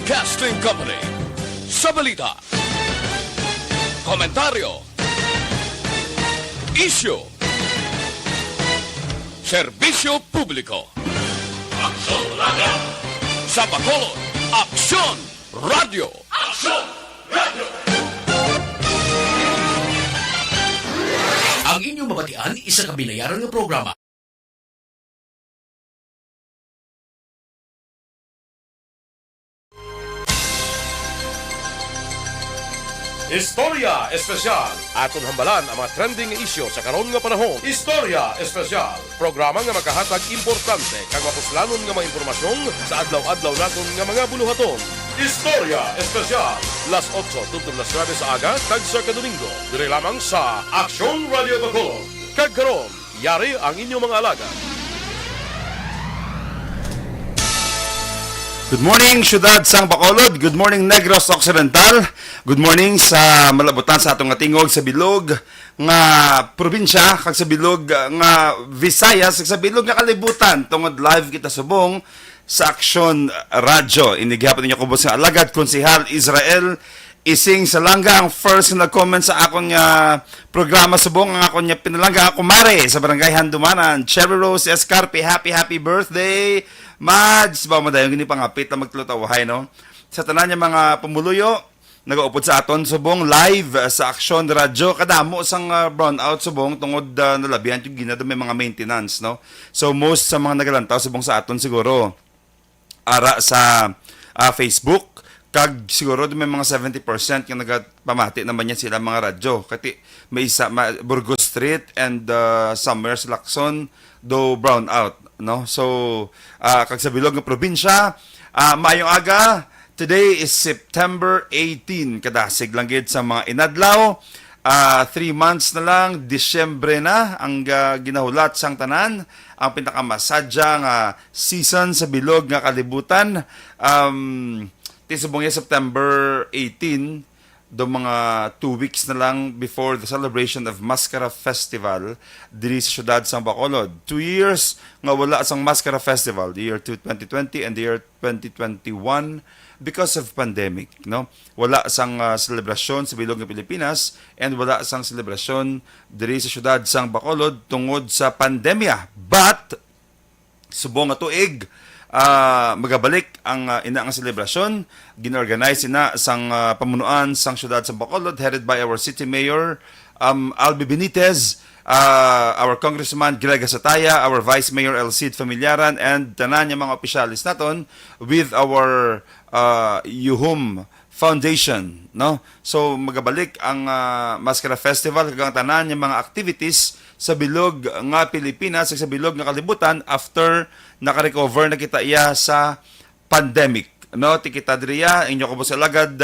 Casting Company. Sa balita, komentaryo, isyu, serbisyo publiko. Aksyon Radio! Sa Bacolod, Aksyon Radio! Aksyon Radio! Ang inyong mabatian, isa kabilayaran ng programa. Istorya Espesyal. Aton hambalan ang mga trending isyu sa karon nga panahon. Istorya Espesyal. Programa nga makahatag importante kag mapuslanon nga mga impormasyon sa adlaw-adlaw naton nga mga buluhaton. Istorya Espesyal. Las 8 tungtong las 9 sa aga kag sa kadomingo. Dire lamang sa Aksyon Radio Bacolod. Kag karon, yari ang inyong mga alaga. Good morning, Syudad sang Bacolod. Good morning, Negros Occidental. Good morning sa malabutan sa atong tingog sa bilog nga probinsya, kag sa bilog nga Visayas, kag sa bilog nga kalibutan. Tungod live kita subong sa Aksyon Radio. Inigyapon ninyo kubos nga alagad konsehal Israel Ising Salanga, ang first na nag-comment sa akong programa subong ang akong pinalangga ako mare sa barangay Handumanan. Cherry Rose Escarpe, happy birthday. Mads, ba mo dayon gini pangapit na magtlutawahay, no? Sa tanan niya mga pumuluyo, nagaupod sa aton subong live sa Aksyon Radio. Kadamo sang brownout subong tungod nalabihan yung ginado may mga maintenance, no? So most sa mga nagalantaw subong sa aton siguro ara sa Facebook, kag siguro may mga 70% yung nagpamati naman yan sila mga radyo. Kati may isa, Burgos Street and somewhere sa Lacson do brown out, no? So kag sa bilog nga probinsya, maayong aga. Today is September 18, kadasig lang gid sa mga inadlaw. 3 months na lang, Disyembre na ang ginahulat sang tanan, ang pinakamasadya nga season sa bilog nga kalibutan. Tisubong September 18, do mga 2 weeks na lang before the celebration of Mascara Festival diri sa syudad sang Bacolod. 2 years nga wala sang Mascara Festival, the year 2020 and the year 2021 because of pandemic, no? Wala sang selebrasyon sa bilog ng Pilipinas and wala sang selebrasyon diri sa syudad sang Bacolod tungod sa pandemya. But subong nga tuig magabalik ang ina nga selebrasyon, ginorganize na sang pamunuan sang syudad sa Bacolod headed by our city mayor Albi Benitez, our congressman Greg Asataya, our vice mayor Elcid Familiaran, and tanan yung mga opisyalis naton with our Yuhum Foundation, no? So magabalik ang Mascara Festival kag tanan yung mga activities sa bilog nga Pilipinas, sa bilog nga kalibutan after naka-recover na kita iya sa pandemic, no? Tikita diriya inyo ko sa lagad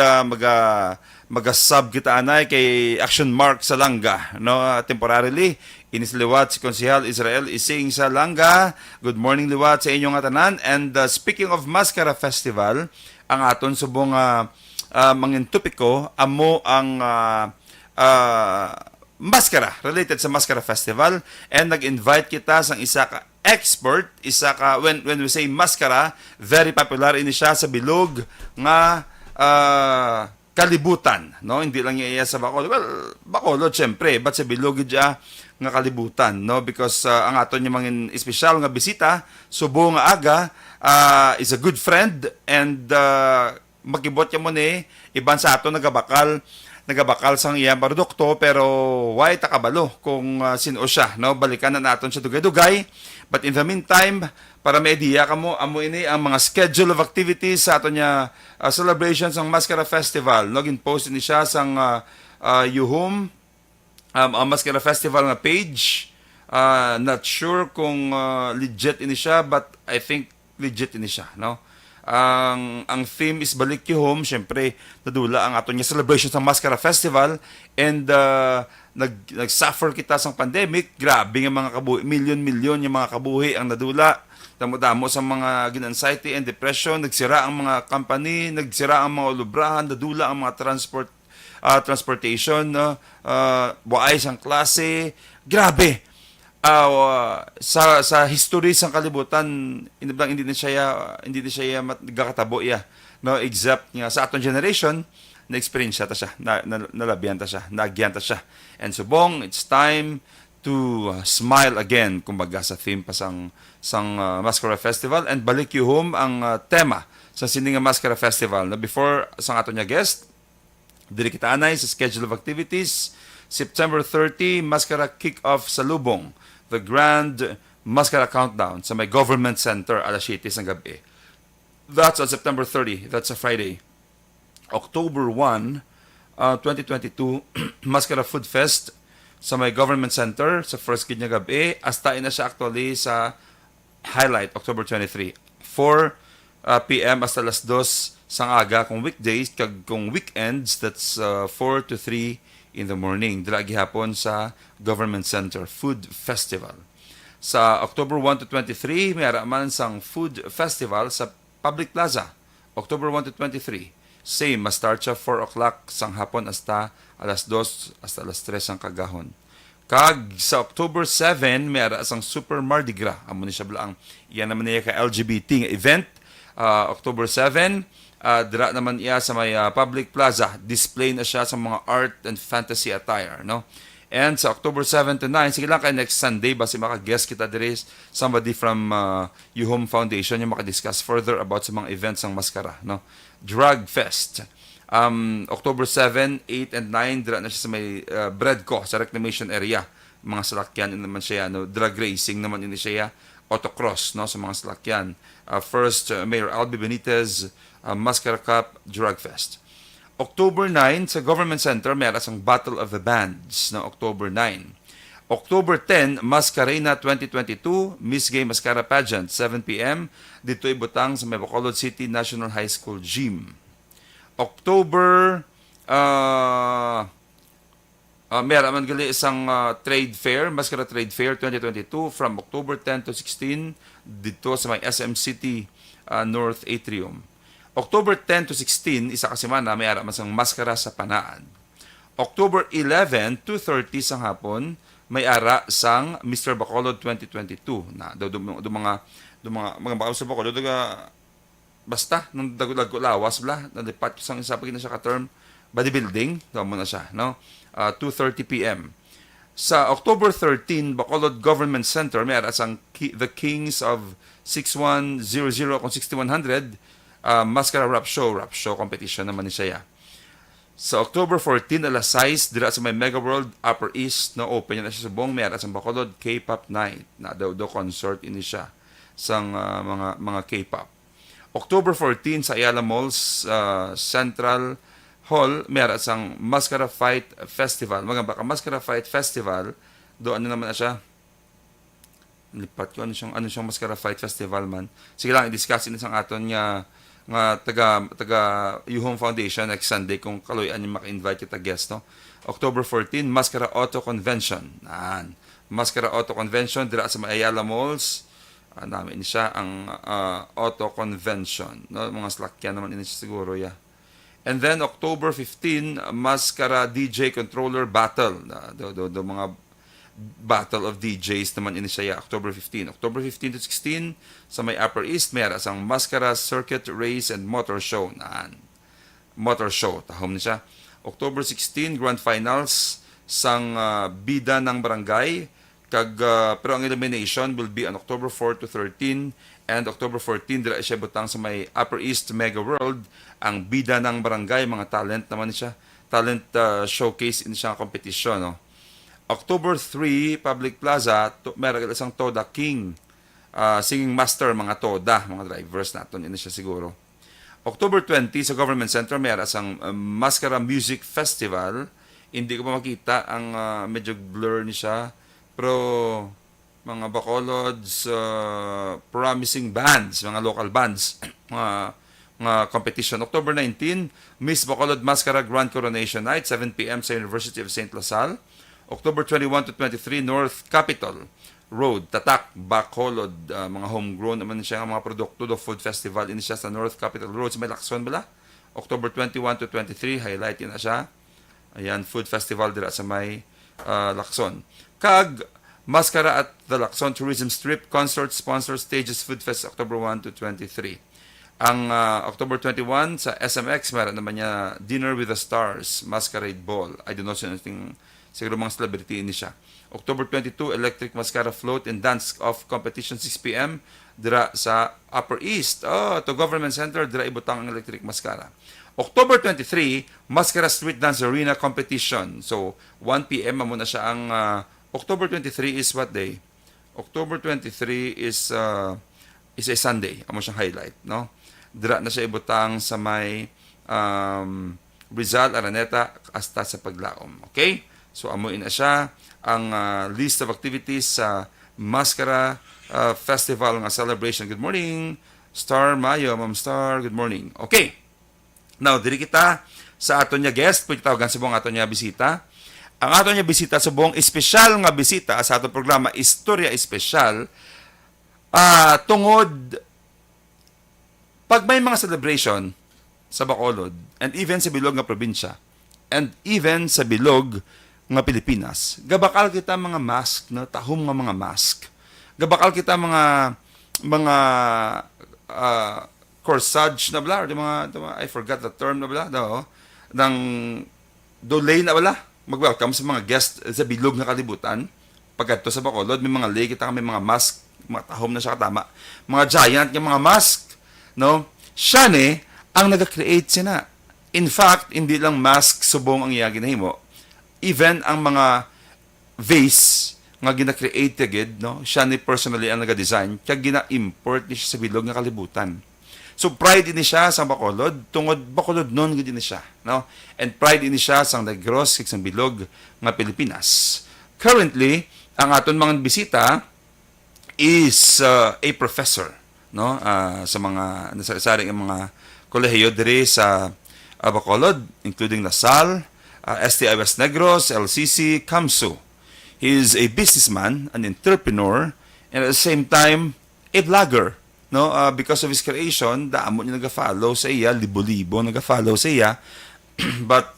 maga-sub kita anay kay Action Mark Salanga, no? Temporarily inisliwat si Konsehal Israel Ising Salanga. Good morning liwat sa inyong tanan. And speaking of Mascara Festival, ang aton subong mangin topiko amo ang maskara, related sa Mascara Festival, and nag-invite kita sang isa ka expert, isa ka, when we say maskara, very popular ini siya sa bilog nga kalibutan, no? Hindi lang iya sa Bacolod. Well, Bacolod syempre, but sa bilog dia nga kalibutan, no? Because ang aton yung mga espesyal nga bisita subo nga aga is a good friend, and makibot mo ni iban sa aton nagabakal sang iyang produkto, pero why takabalo kung sino siya, no? Balikan na naton siya dugay-dugay. But in the meantime, para may idea kamo amo ini ang mga schedule of activities sa aton niya celebrations ng Mascara Festival, no? Gin-post ni siya sang Yuhum ang Mascara Festival na page. Not sure kung legit ini siya, but I think legit ini siya, no? Ang theme is Balik Yuhum. Syempre, nadula ang aton niya celebration sa Mascara Festival, and nag-suffer kita sa pandemic. Grabe nga mga kabuhi, milyon yung mga kabuhi ang nadula. Damo-damo sa mga anxiety and depression. Nagsira ang mga company, nagsira ang mga lubrahan, nadula ang mga transportation, waay sang klase. Grabe. Sa history sang kalibutan, hindi na siya gakatabo iya no, except nga sa atong generation, na-experience ta siya, nalabihan ta siya, naagyan ta siya. And subong, it's time to smile again, kumbaga sa theme pa sang Mascara Festival. And balik yuhom ang tema sa Sininga Mascara Festival. Na before sang ato niya guest, dili kita anay sa schedule of activities. September 30, Mascara Kick-Off sa Lubong. The Grand Mascara Countdown sa may Government Center, alas 7 ng gabi. That's on September 30. That's a Friday. October 1, 2022, Mascara Food Fest sa may Government Center sa first gid niya gabi. Astain na siya actually sa highlight, October 23. 4 p.m. hasta alas 2 sang aga kung weekdays, kag kung weekends, that's 4 to 3 in the morning. Dila gihapon sa Government Center Food Festival. Sa October 1 to 23, may araman sang Food Festival sa Public Plaza. October 1 to 23. Same, ma-start siya 4 o'clock sang hapon hasta alas 2 hasta alas 3 sang kagahon. Kag sa October 7, may ara sang Super Mardi Gras. Amo ni siya blaang. Iyan naman niya ka LGBT nga event. October 7, dira naman iya sa may Public Plaza. Display na siya sa mga art and fantasy attire, no? And sa October 7 to 9, sige lang kay next Sunday, basi maka-guest kita diri, somebody from Yuhom Foundation yung maka-discuss further about sa mga events ng Mascara, no? Drug Fest. October 7, 8, and 9, dira na siya sa may Breadco, sa reclamation area. Mga salakyan naman siya, no? Drug racing naman ini siya, autocross, no? Sa mga salakyan. First, Mayor Albi Benitez, Mascara Cup, Drug Fest. October 9, sa Government Center, may aras ang Battle of the Bands na October 9. October 10, Mascarena 2022, Miss Gay Mascara Pageant, 7 p.m. Dito ibutang sa may Bacolod City National High School Gym. October, may araman gali isang trade fair, Mascara Trade Fair 2022 from October 10 to 16 dito sa may SM City North Atrium. October 10 to 16, isa ka semana, may araman sang Mascara sa Panaan. October 11 to 30 sang hapon, may ara sang Mr. Bacolod 2022 na do mga bakaw sa Bacolod basta nang dagulag lawas bla nalipat ko sang isa pag na siya ka term bodybuilding do mo na siya, no? 2:30 p.m. Sa October 13, Bacolod Government Center, may ara sang The Kings of 6100 kung 6100 Mascara rap show competition naman ni siya. Sa October 14, alas 6, dira sa may Mega World Upper East na open na siya sa buong may ara sang Bacolod K-pop night na do concert ini siya sang mga K-pop. October 14 sa Ayala Malls Central Hall, may ara sang Mascara Fight Festival. Mga baka Mascara Fight Festival, do ano naman na siya? Lipat ko ano siyang Mascara Fight Festival man. Sige lang i-discuss ini sang aton nga taga Yuhom Foundation next Sunday kung kaloyan yung maka-invite kita guest, no? October 14, Mascara Auto Convention. Mascara Auto Convention dira sa Ayala Malls. Namin siya ang Auto Convention, no? Mga slakyan naman ini siguro, yeah. And then October 15, Mascara DJ Controller Battle. Do mga Battle of DJs naman ini siya, October 15. October 15 to 16 sa may Upper East, may aras ang Mascara Circuit Race and Motor Show. Motor Show, tahom ni siya. October 16, Grand Finals sang Bida ng Barangay. Pero ang elimination will be on October 4 to 13 and October 14, dira siya butang sa may Upper East Mega World. Ang Bida ng Barangay, mga talent naman siya. Talent showcase in siyang competition, no? October 3, Public Plaza, meron isang Toda King, singing master, mga Toda, mga drivers natin, yun siya siguro. October 20, sa Government Center, meron isang Mascara Music Festival. Hindi ko pa makita, ang medyo blur ni siya, pero mga Bacolods, promising bands, mga local bands, mga competition. October 19, Miss Bacolod Mascara Grand Coronation Night, 7 p.m. sa University of St. Lasal. October 21 to 23, North Capitol Road, Tatak, Bacolod, mga homegrown naman siya mga produkto do food festival ini siya sa North Capitol Road sa may Lacson bala. October 21 to 23, highlight na siya. Ayan, food festival dira sa may Lacson. Kag Mascara at the Lacson Tourism Strip Concert Sponsor Stages Food Fest October 1 to 23. Ang October 21 sa SMX, meron naman niya Dinner with the Stars, Masquerade Ball. I don't know si anything, siguro mga celebrity ini siya. October 22, Electric Mascara Float and Dance Off Competition, 6 p.m. Dira sa Upper East. To Government Center, dira ibutang ang Electric Mascara. October 23, Mascara Street Dance Arena Competition. So, 1 p.m. muna siya ang October 23 is what day? October 23 is a Sunday. Amo siyang highlight, no? Dira na siya ibutang sa may Rizal, Araneta, hasta sa Paglaom. Okay? So, amuin na siya ang list of activities sa Mascara Festival nga celebration. Good morning, Star Mayo, Ma'am Star. Good morning. Okay. Now, diri kita sa aton niya guest. Pwede tawagan sa buong aton niya bisita. Ang aton niya bisita sa buong espesyal nga bisita sa atong programa, Istorya Espesyal, tungod pag may mga celebration sa Bacolod and even sa bilog nga probinsya and even sa bilog nga Pilipinas, gabakal kita mga mask, no? Tahom nga mga mask. Gabakal kita mga corsage na bala, or mga I forgot the term na bala, no? Nang dolay na bala, mag-welcome sa mga guest sa bilog na kalibutan. Pagkadto sa Bacolod, may mga lay kita, may mga mask, mga tahom na siya katama. Mga giant nga mga mask, no? Siya ni ang nag-create sina. In fact, hindi lang mask subong ang iya ginahimo. Even ang mga vase nga gina-create agad, no? Siya ni personally ang nag-design, kaya gina-import ni siya sa bilog nga kalibutan. So pride ini siya sa Bacolod, tungod Bacolod noon gid ni siya, no? And pride ini siya sa Negros kag sa bilog nga Pilipinas. Currently, ang aton mga bisita is a professor, no? Sa mga nasari nga mga kolehiyo diri sa Bacolod, including Lasal, STI West Negros, LCC, Kamsu. He is a businessman, an entrepreneur, and at the same time, a vlogger. No, because of his creation, damo niya nag-follow sa iya, libo-libo nag-follow sa iya. But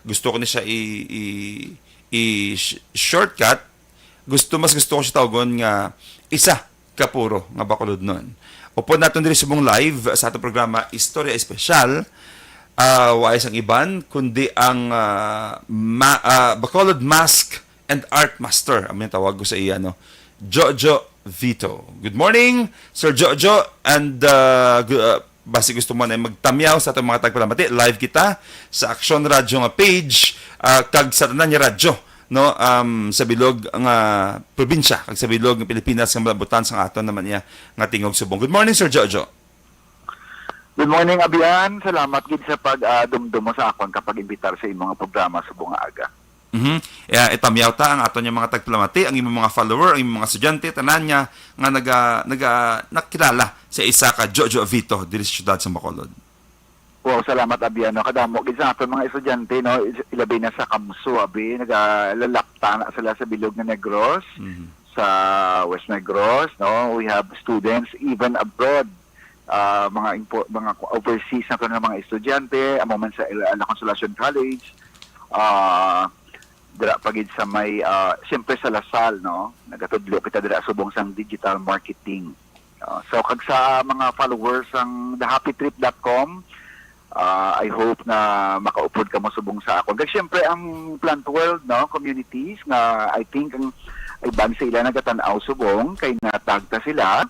gusto ko na siya i-shortcut. Mas gusto ko siya tawagon nga isa kapuro nga Bacolod nun. Upod natin diri subong live sa atong programa Istorya Espesyal. Wais ang iban kundi ang Bacolod Mask and Art Master. Ang tawag ko sa iya, no? Jojo Vito. Good morning, Sir Jojo. And basi gusto mo na magtamyaw sa atong mga tagpalamati. Live kita sa Action Radio nga page, kag sa tanan niya radyo, no? Sa bilog nga probinsya, kag sa bilog nga Pilipinas nga malabutan sa aton naman niya nga tingog subong. Good morning, Sir Jojo. Good morning, Abian. Salamat gid sa pag-dumdum mo sa akon kapag imbitar sa imong mga programa subong nga aga. Itamyaw ta ang aton niya mga tagpalamati, ang imong mga follower, ang imong mga estudyante, tanan niya nga nakilala sa isa ka Jojo Vito diri sa siyudad sa Bacolod. Wow, salamat, Abian. No? Kadamo gid sa aton mga estudyante, no? Ilabi na sa Kamsu, Abi, nagalalapta na sila sa bilog na Negros, sa West Negros, no? We have students even abroad. Mga overseas na ng mga estudyante, amo man sa La Consolacion College, dira pagid sa may siyempre sa Lasal, no, nagatudlo kita dira subong sang digital marketing. So kag sa mga followers ang thehappytrip.com, I hope na makaupod ka mo subong sa akon. Kag siyempre ang Plant World, no, communities nga I think ang iban sa ila nagatan-aw subong kay natagta sila.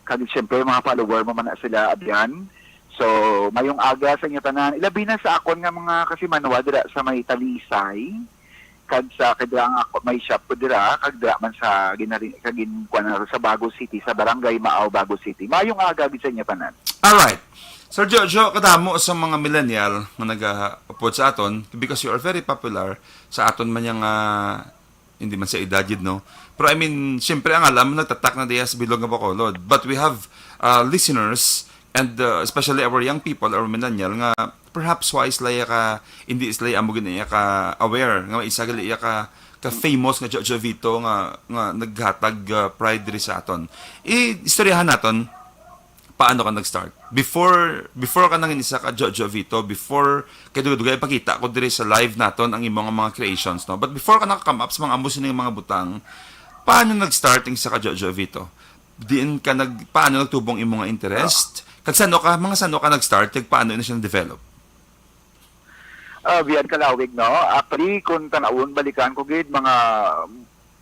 Kag siyempre mga follower mo man na sila, Abian. So mayong aga sa inyo tanan, ilabi na sa akon nga mga kasimanwa dira sa may Talisay, kag sa kadra nga ako may shop ko dira, kag dira man sa kagin sa Bago City, sa Barangay Maaw, Bago City. Mayong aga gid sa inyo tanan. Alright. Sir Jojo, kadamo sa mga millennial nga nag-upod sa aton because you are very popular sa aton man yang hindi man sa edad yun, no? Pero I mean, siyempre ang alam, nagtatak na diya sa bilog nga Bacolod. But we have listeners and especially our young people, our millennial, nga perhaps why islaya ka, hindi islaya mo gina ka aware, nga isa gali ka famous nga Jojo Vito nga naghatag pride diri sa aton. Istoryahan naton paano ka nag-start. Before ka nang isa ka Jojo Vito, before kay dugay ipakita ko diri sa live naton ang imong mga creations, no. But before ka naka-come up sa mga amos ning mga butang, paano nag-starting sa ka Jojo Vito? Paano nagtubong imong interest? mga sano ka nag-start, paano na siya develop? Biyan kalawig, no? Actually, kung tanawon, balikan ko gid mga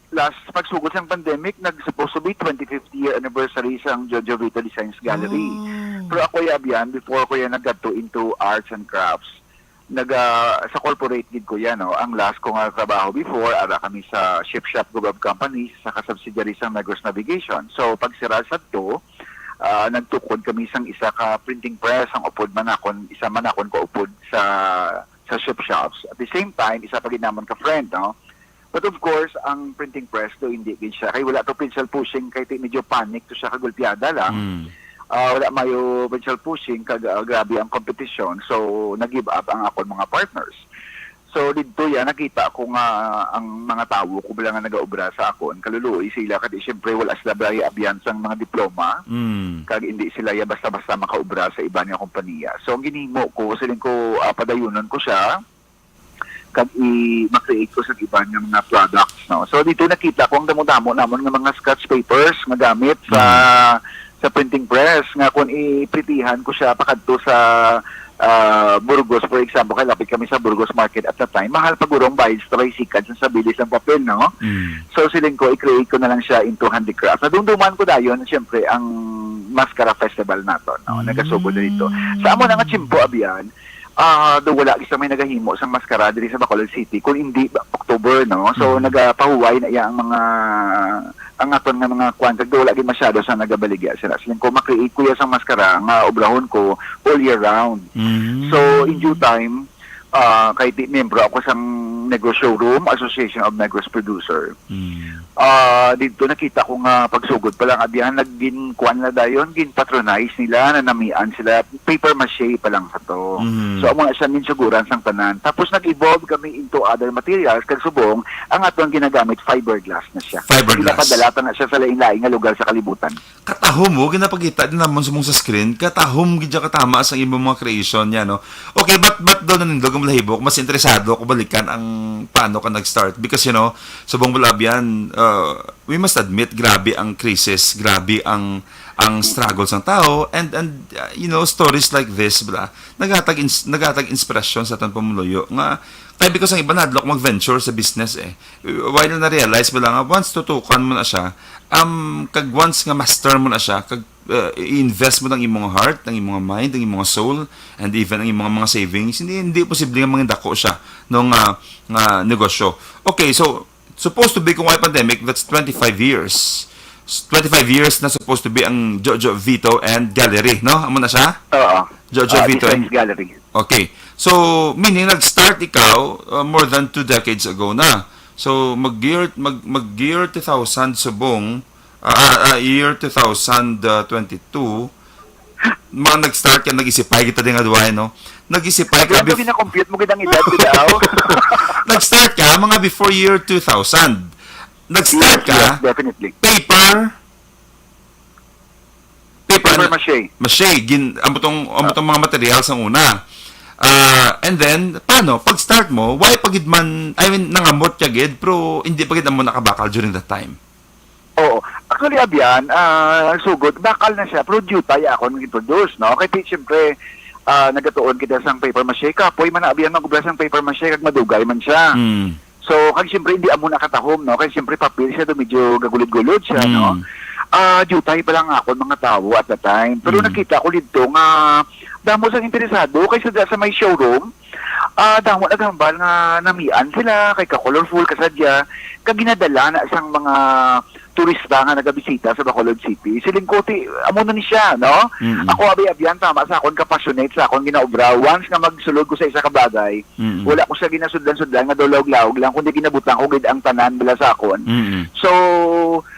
last pagsugod sa pandemic, supposed to be 25th year anniversary sang Jojo Vito Designs Gallery. Pero ako yabiyan, before ko yan nag-to into arts and crafts, sa corporate gig ko yan, no? Ang last ko nga trabaho before, ara kami sa ship shop group of companies, sa subsidiary sa Negros Navigation. So, pag sira sa to, nagtukod kami sang isa ka printing press, ang upod manakon, isa manakon ko upod sa ship shops. At the same time, isa pa ginaman ka friend, no? But of course, ang printing press do hindi gid siya. Kay wala to pencil pushing, kay medyo panic to siya kagulpiada lang. Wala mayo pencil pushing, grabe ang competition. So, nag-give up ang akon mga partners. So, dito yan, nakita ko nga ang mga tao ko bala nga nag-aobra sa akon. Kaluluoy sila, kasi siyempre wala sila bala abiyansang mga diploma. Kag hindi sila ya basta-basta makaobra sa iba niya kompanya. So, ang ginimo ko, siling ko padayunan ko siya, kag i-create ko sa iba niya mga products. No? So, dito nakita ko ang damo-damo namon nga mga scratch papers nga gamit sa printing press. Nga kung ipritihan ko siya pakadto sa Burgos, for example, kalapit kami sa Burgos Market at the time, mahal pa gurong bayad sa tricycle sa bilis ng papel, no? So, siling ko, i-create ko na lang siya into handicraft. Nadumduman ko dayon, siyempre, ang Mascara Festival nato, no? Nagasugod na dito. Sa amo na nga Chimpo, abiyan, do wala isa may nagahimo sa maskara diri sa Bacolod City, kung hindi October, no? So, nagapahuway na iya ang aton nga mga kwantag do wala gid masyado sa nagabaligya sila. Silang ko ma-create ko ya sa maskara nga obrahon ko all year round. So in due time, kay membro ako sa Negros Showroom Association of Negros Producer. Dito nakita ko nga pagsugod pa lang abiyan nagginkuan na dayon, gin-patronize nila, nanamian sila, paper mache pa lang sa to. So amo na siya minsuguran sang tanan. Tapos nag-evolve kami into other materials kag subong ang atong ginagamit fiberglass na siya. Fiberglass. Pinapadalatan na siya sa lain-lain nga lugar sa kalibutan. Katahom mo, ginapagita din naman sa screen, katahom gidya katama sa imong mga creation niya, no? Okay, but daw nanindog ang lahibok, mas interesado ko balikan ang paano ka nag-start because subong bulabyan, we must admit grabe ang crisis, grabe ang struggles ng tao and stories like this bla nagatag inspirasyon sa atong pamuluyo nga kay because ang iba nadlok mag-venture sa business while na realize bala nga once tutukan mo na siya kag once nga master mo na siya kag i-invest mo ng imong heart, ng imong mind, ng imong soul, and even ang imong mga savings, hindi posible nga mga dako siya nung negosyo. Okay, so supposed to be kung may pandemic, that's 25 years. 25 years na supposed to be ang Jojo Vito and Gallery, no? Amo na siya? Oo. Jojo Vito and Gallery. Okay. So, meaning nag-start ikaw more than 2 decades ago na. So, mag-year 2000 subong year 2022 mga nag-start ka, nag-isipay kita din nga duwain, no? Nag-isipay ka... Ano gina-compute mo kitang edad ko daw? Nag-start ka mga before year 2000. Nag-start ka... Yes, definitely. Paper mache. Mache. Amutong mga materials ang una. And then, paano? Pag-start mo, why pagidman... I mean, nangamot ka gid, pero hindi pagid mo nakabakal during that time. Oo. Actually, abiyan, sugod, bakal na siya, pero due tayo ako nag-introduce, no? Kaya siyempre, nagatuon kita sang paper mache, kapoy man na abiyan mag-ubra sang paper mache, kag madugay man siya. So, kag siyempre, hindi amo nakatahom, no? Kaya siyempre, papel siya, medyo gagulid-gulod siya, no? Due tayo pa lang ako, mga tao at the time. Pero nakita ko dito nga, damo sang interesado, kaysa sa may showroom, damo nagambal nga namian sila, kay ka-colorful, kasadya, kag ginadala na sang mga turista nga nagabisita sa Bacolod City. Siling ko, amo na ni siya, no? Ako, abiyan, tama sa akon, kapassionate sa akon, ginaobra. Once nga magsulod ko sa isa kabagay, wala ko siya ginasudlan-sudlan, nga dolaw-lawg lang, kundi ginabutang ko gid ang tanan bila sa akon. So,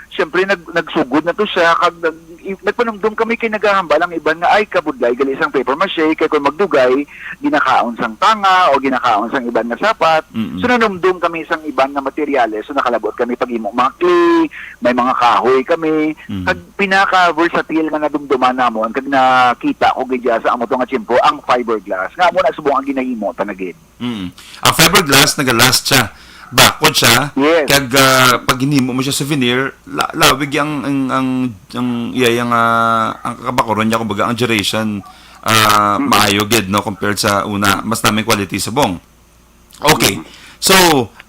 siyempre, nagsugod na to siya, kag nagpanumdum kami kay naghahambal ang iban nga ay kabudlay gali isang paper mache kay kung magdugay ginakaon sang tanga o ginakaon sang iban nga sapat. So nanumdum kami sang iban nga materyales, so nakalabot kami pag-imong mga clay, may mga kahoy kami, kag pinaka versatile nga nadumduman namon kag nakita ko gidya sa amo to nga Chimpo ang fiberglass nga amo na subong ang ginahimo tanagid. Ang fiberglass nagalast siya. bakod siya. Yes. Kag pag hinimo mo siya souvenir, lawig ang kabakuron niya kumbaga ang duration maayo gid no compared sa una, mas naming quality subong. Okay. So,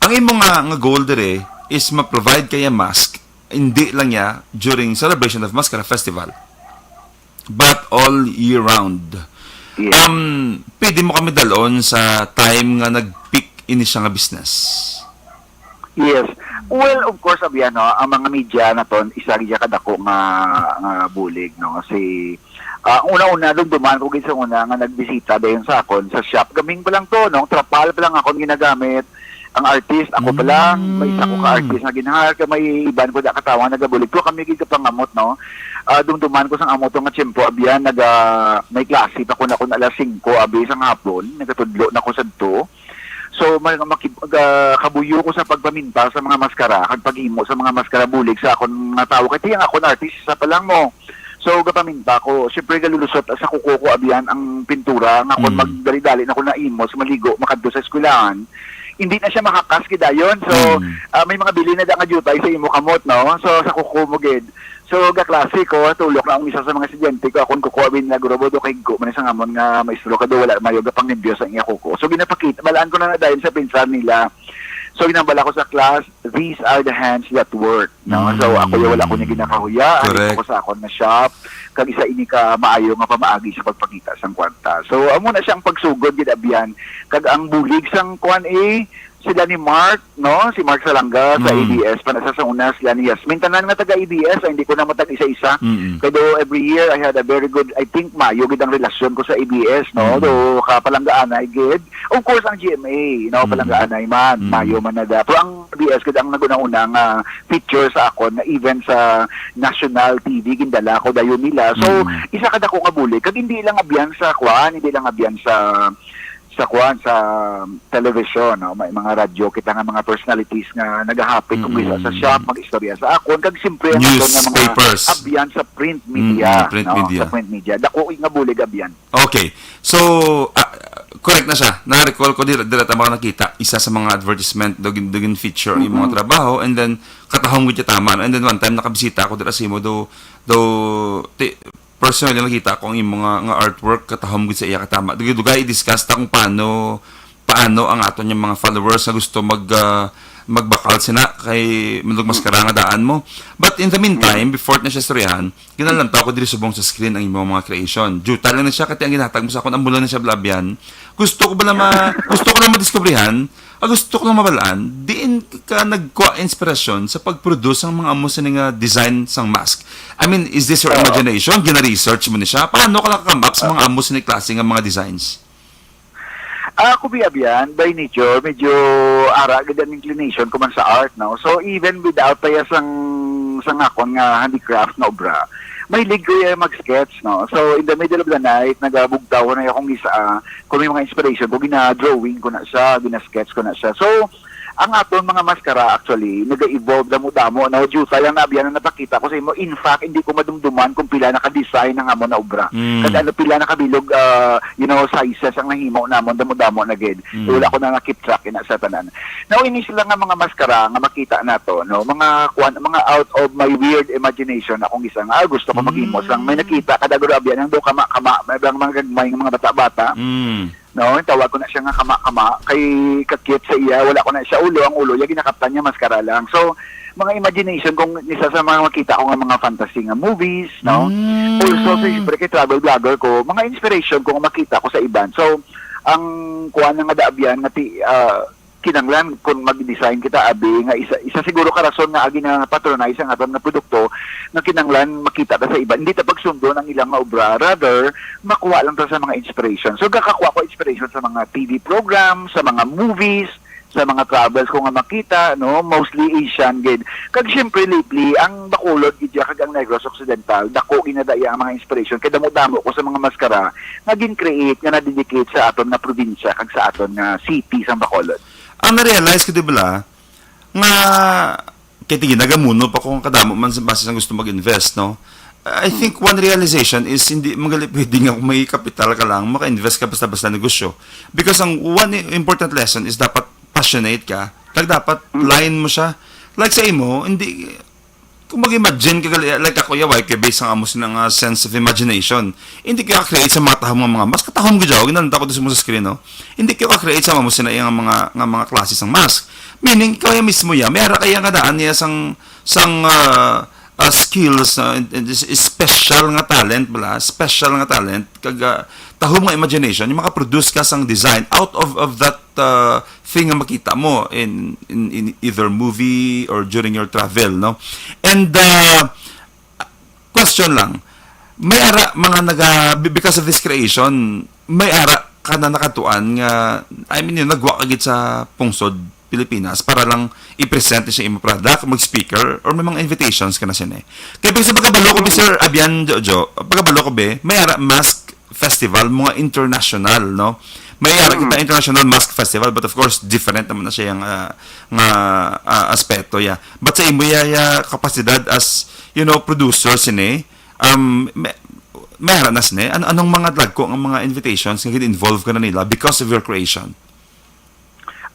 ang imo nga goal dire is ma-provide kaya mask hindi lang ya during celebration of Mascara Festival but all year round. Yes. Pwede mo kami dalon sa time nga nag-peak ini siya nga business. Yes. Well, of course, abyan, no, ang mga media na ton, isa rin kadako nga bulig, no? Kasi, una-una, duman ko sa una nga nagbisita dayon sa akon, sa shop. Gaming pa lang to, no? Trapal pa lang akon ginagamit. Ang artist, ako pa lang, may isa ko ka-artist na ginahar, may iban ko da katawang nagabulig. Pero kami gigapangamot, no? Dumduman ko sa amot nga tiyempo, abyan, may klase pa ko na kung alas 5, abi, isang hapon, nagatudlo na ko sa to. So, kabuyo ko sa pagpaminta sa mga maskara, kag paghimo sa mga maskara bulig sa akon nga tao. Kaya tiyang akon artist, isa pa lang mo. So, gapaminta ko, siyempre galulusot sa kuko ko, abiyan, ang pintura, nga akon magdali-dali na ko na imos, maligo, makadto sa eskwelahan. Hindi na siya makakas kidayon. So, may mga bili na da nga jutay sa imo kamot, no? So, sa kuko mo, gid. So, gaklase ko, tulok na ang isa sa mga estudyante ko, akong kukuha na gurobo do kay go, manisang amon nga maestro ka do, wala mayo gapang nembiyos ang iya kuko. So, ginapakita, balaan ko na dahil sa pinsan nila. So, ginambala ko sa class, these are the hands that work, no? So, ako yung wala ko niya ginakahuya, ano ko sa akon na shop, kag isa ini ka maayo nga pamaagi sa pagpakita sang kwanta. So, amo na siyang pagsugod, ginabihan, kag ang bulig sang kwan sila ni Mark, no? Si Mark Salanga sa ABS, panasa sa una sila ni Yasmin. Tanan nga taga ABS, hindi ko na matag isa-isa. Pero every year, I had a very good, I think, mayo gid ang relasyon ko sa ABS, no? Do kapalanggaan ay gid. Of course, ang GMA, no? Palanggaan ay man, mayo man na da. Pero ang ABS gid ang naguna-unang feature sa akon na even sa national TV, gindala ko dayon nila. So, isa kada ko nga bulig. Kag hindi lang abyan sa kwan, hindi lang abyan sa television, no? May mga radyo kita nga mga personalities nga nagahapit kung isa sa shop, mag-istorya sa akon, kag simpre ang mga abyan sa print media, sa print media. Dako nga bulig abyan. Okay. So, correct na siya. Na-recall ko dira ta nakita isa sa mga advertisement dugin feature yung mga trabaho, and then katahong gid tama, and then one time nakabisita ako dira sa imo do personally nakita ko ang imong nga artwork katahom gid sa iya katama. Dugay i-discuss ta kung paano ang aton yung mga followers na gusto magbakal sina kay Mandog Maskara nga daan mo. But in the meantime, before na siya storyahan, ginalantaw ko diri subong sa screen ang imong mga creation. Juta lang na siya kati ang ginhatag mo sa akon ambulan na siya blabyan. Gusto ko lang madiskubrihan, gusto ko lang mabalaan, diin ka nagkuha inspirasyon sa pag-produce ang mga amos nga design sang mask. I mean, is this your imagination? Gina-research mo ni siya? Paano ka nakakam up sa mga amos ni klase nga mga designs? Ako biyabiyan, by nature, medyo ara gid ang inclination ko man sa art, no? So, even without pa sang akon nga handicraft na obra, may lig ko mag-sketch, no? So, in the middle of the night, nagabugtaw ko na akong isa, kung may mga inspiration ko, gina-drawing ko na siya, gina-sketch ko na siya. So, ang aton mga maskara actually, nag-evolve damo-damo, na juta lang na abiyan na napakita ko sa imo. In fact, hindi ko madumduman kung pila naka-design ng amon na obra. Kasi ano, pila nakabilog, sizes ang nahimaw namon, damo-damo na gid. Wala ko na keep track ina sa tanan. Now, inis lang nga mga maskara, nga makita na to, no? Mga out of my weird imagination, akong isa nga, gusto ko mag-imos lang. May nakita, kadaguro abiyan, ang do kama-kama, may mga bata-bata. No, tawag ko na siya nga kama-kama kay kakit sa iya, wala ko na siya ulo, ang ulo niya ginakaptan niya maskara lang. So, mga imagination kung isa sa mga makita ko nga mga fantasy nga movies, no? Also, siyempre kay travel vlogger ko, mga inspiration ko nga makita ko sa iban. So, ang kuha nga daabyan nga kinanglan kung mag-design kita abi nga isa siguro ka rason nga agi na patronize ang aton nga produkto nga kinanglan makita ta sa iba, hindi ta pagsundo ng ilang nga obra, rather makuha lang ta sa mga inspiration. So gakakuha ko inspiration sa mga TV programs, sa mga movies, sa mga travels ko nga makita, no, mostly Asian gid. Kag syempre lately ang Bacolod gid kag ang Negros Occidental dako ginadaya ang mga inspiration kay damo-damo ko sa mga maskara nga gin-create nga na-dedicate sa aton nga probinsya kag sa aton nga city sa Bacolod. Ang na-realize ko dibala nga kaya ginagamuno pa kung kadamo man sa base ng gusto mag-invest, no? I think one realization is hindi magalit pwede nga kung may kapital ka lang, maka-invest ka basta-basta negosyo. Because ang one important lesson is dapat passionate ka dapat line mo siya. Like sa imo, hindi, kung mag-imagine ka, like ako yaway, kaya based ang amos ng sense of imagination, hindi ka create sa mga tahong mga mask. Katahom ko dyan, ginalanta ko doon sa screen, no? Hindi ka create sa amos na yung mga klases ng mask. Meaning, kaya mismo yan, may ara kaya nga daan niya skills, special nga talent, special nga talent, kag tahom nga imagination, yung makaproduce ka sang design out of that thing nga makita mo in either movie or during your travel, no? And question lang, may ara because of this creation, may ara ka na nakatuan nga, I mean, yung nagwa kagit sa pungsod Pilipinas para lang i-present siya imo product, mag-speaker, or may mga invitations ka na siya Kaya pag sa pagkabalo ko, Sir Abian Jojo, pagkabalo ko may ara mask festival, mga international, no? May ara kita international mask festival, but of course, different naman na siya yung aspeto, yeah. But sa imo kapasidad as, producer, may ara na sine, anong mga drag ko, ang mga invitations nga involve ka na nila because of your creation?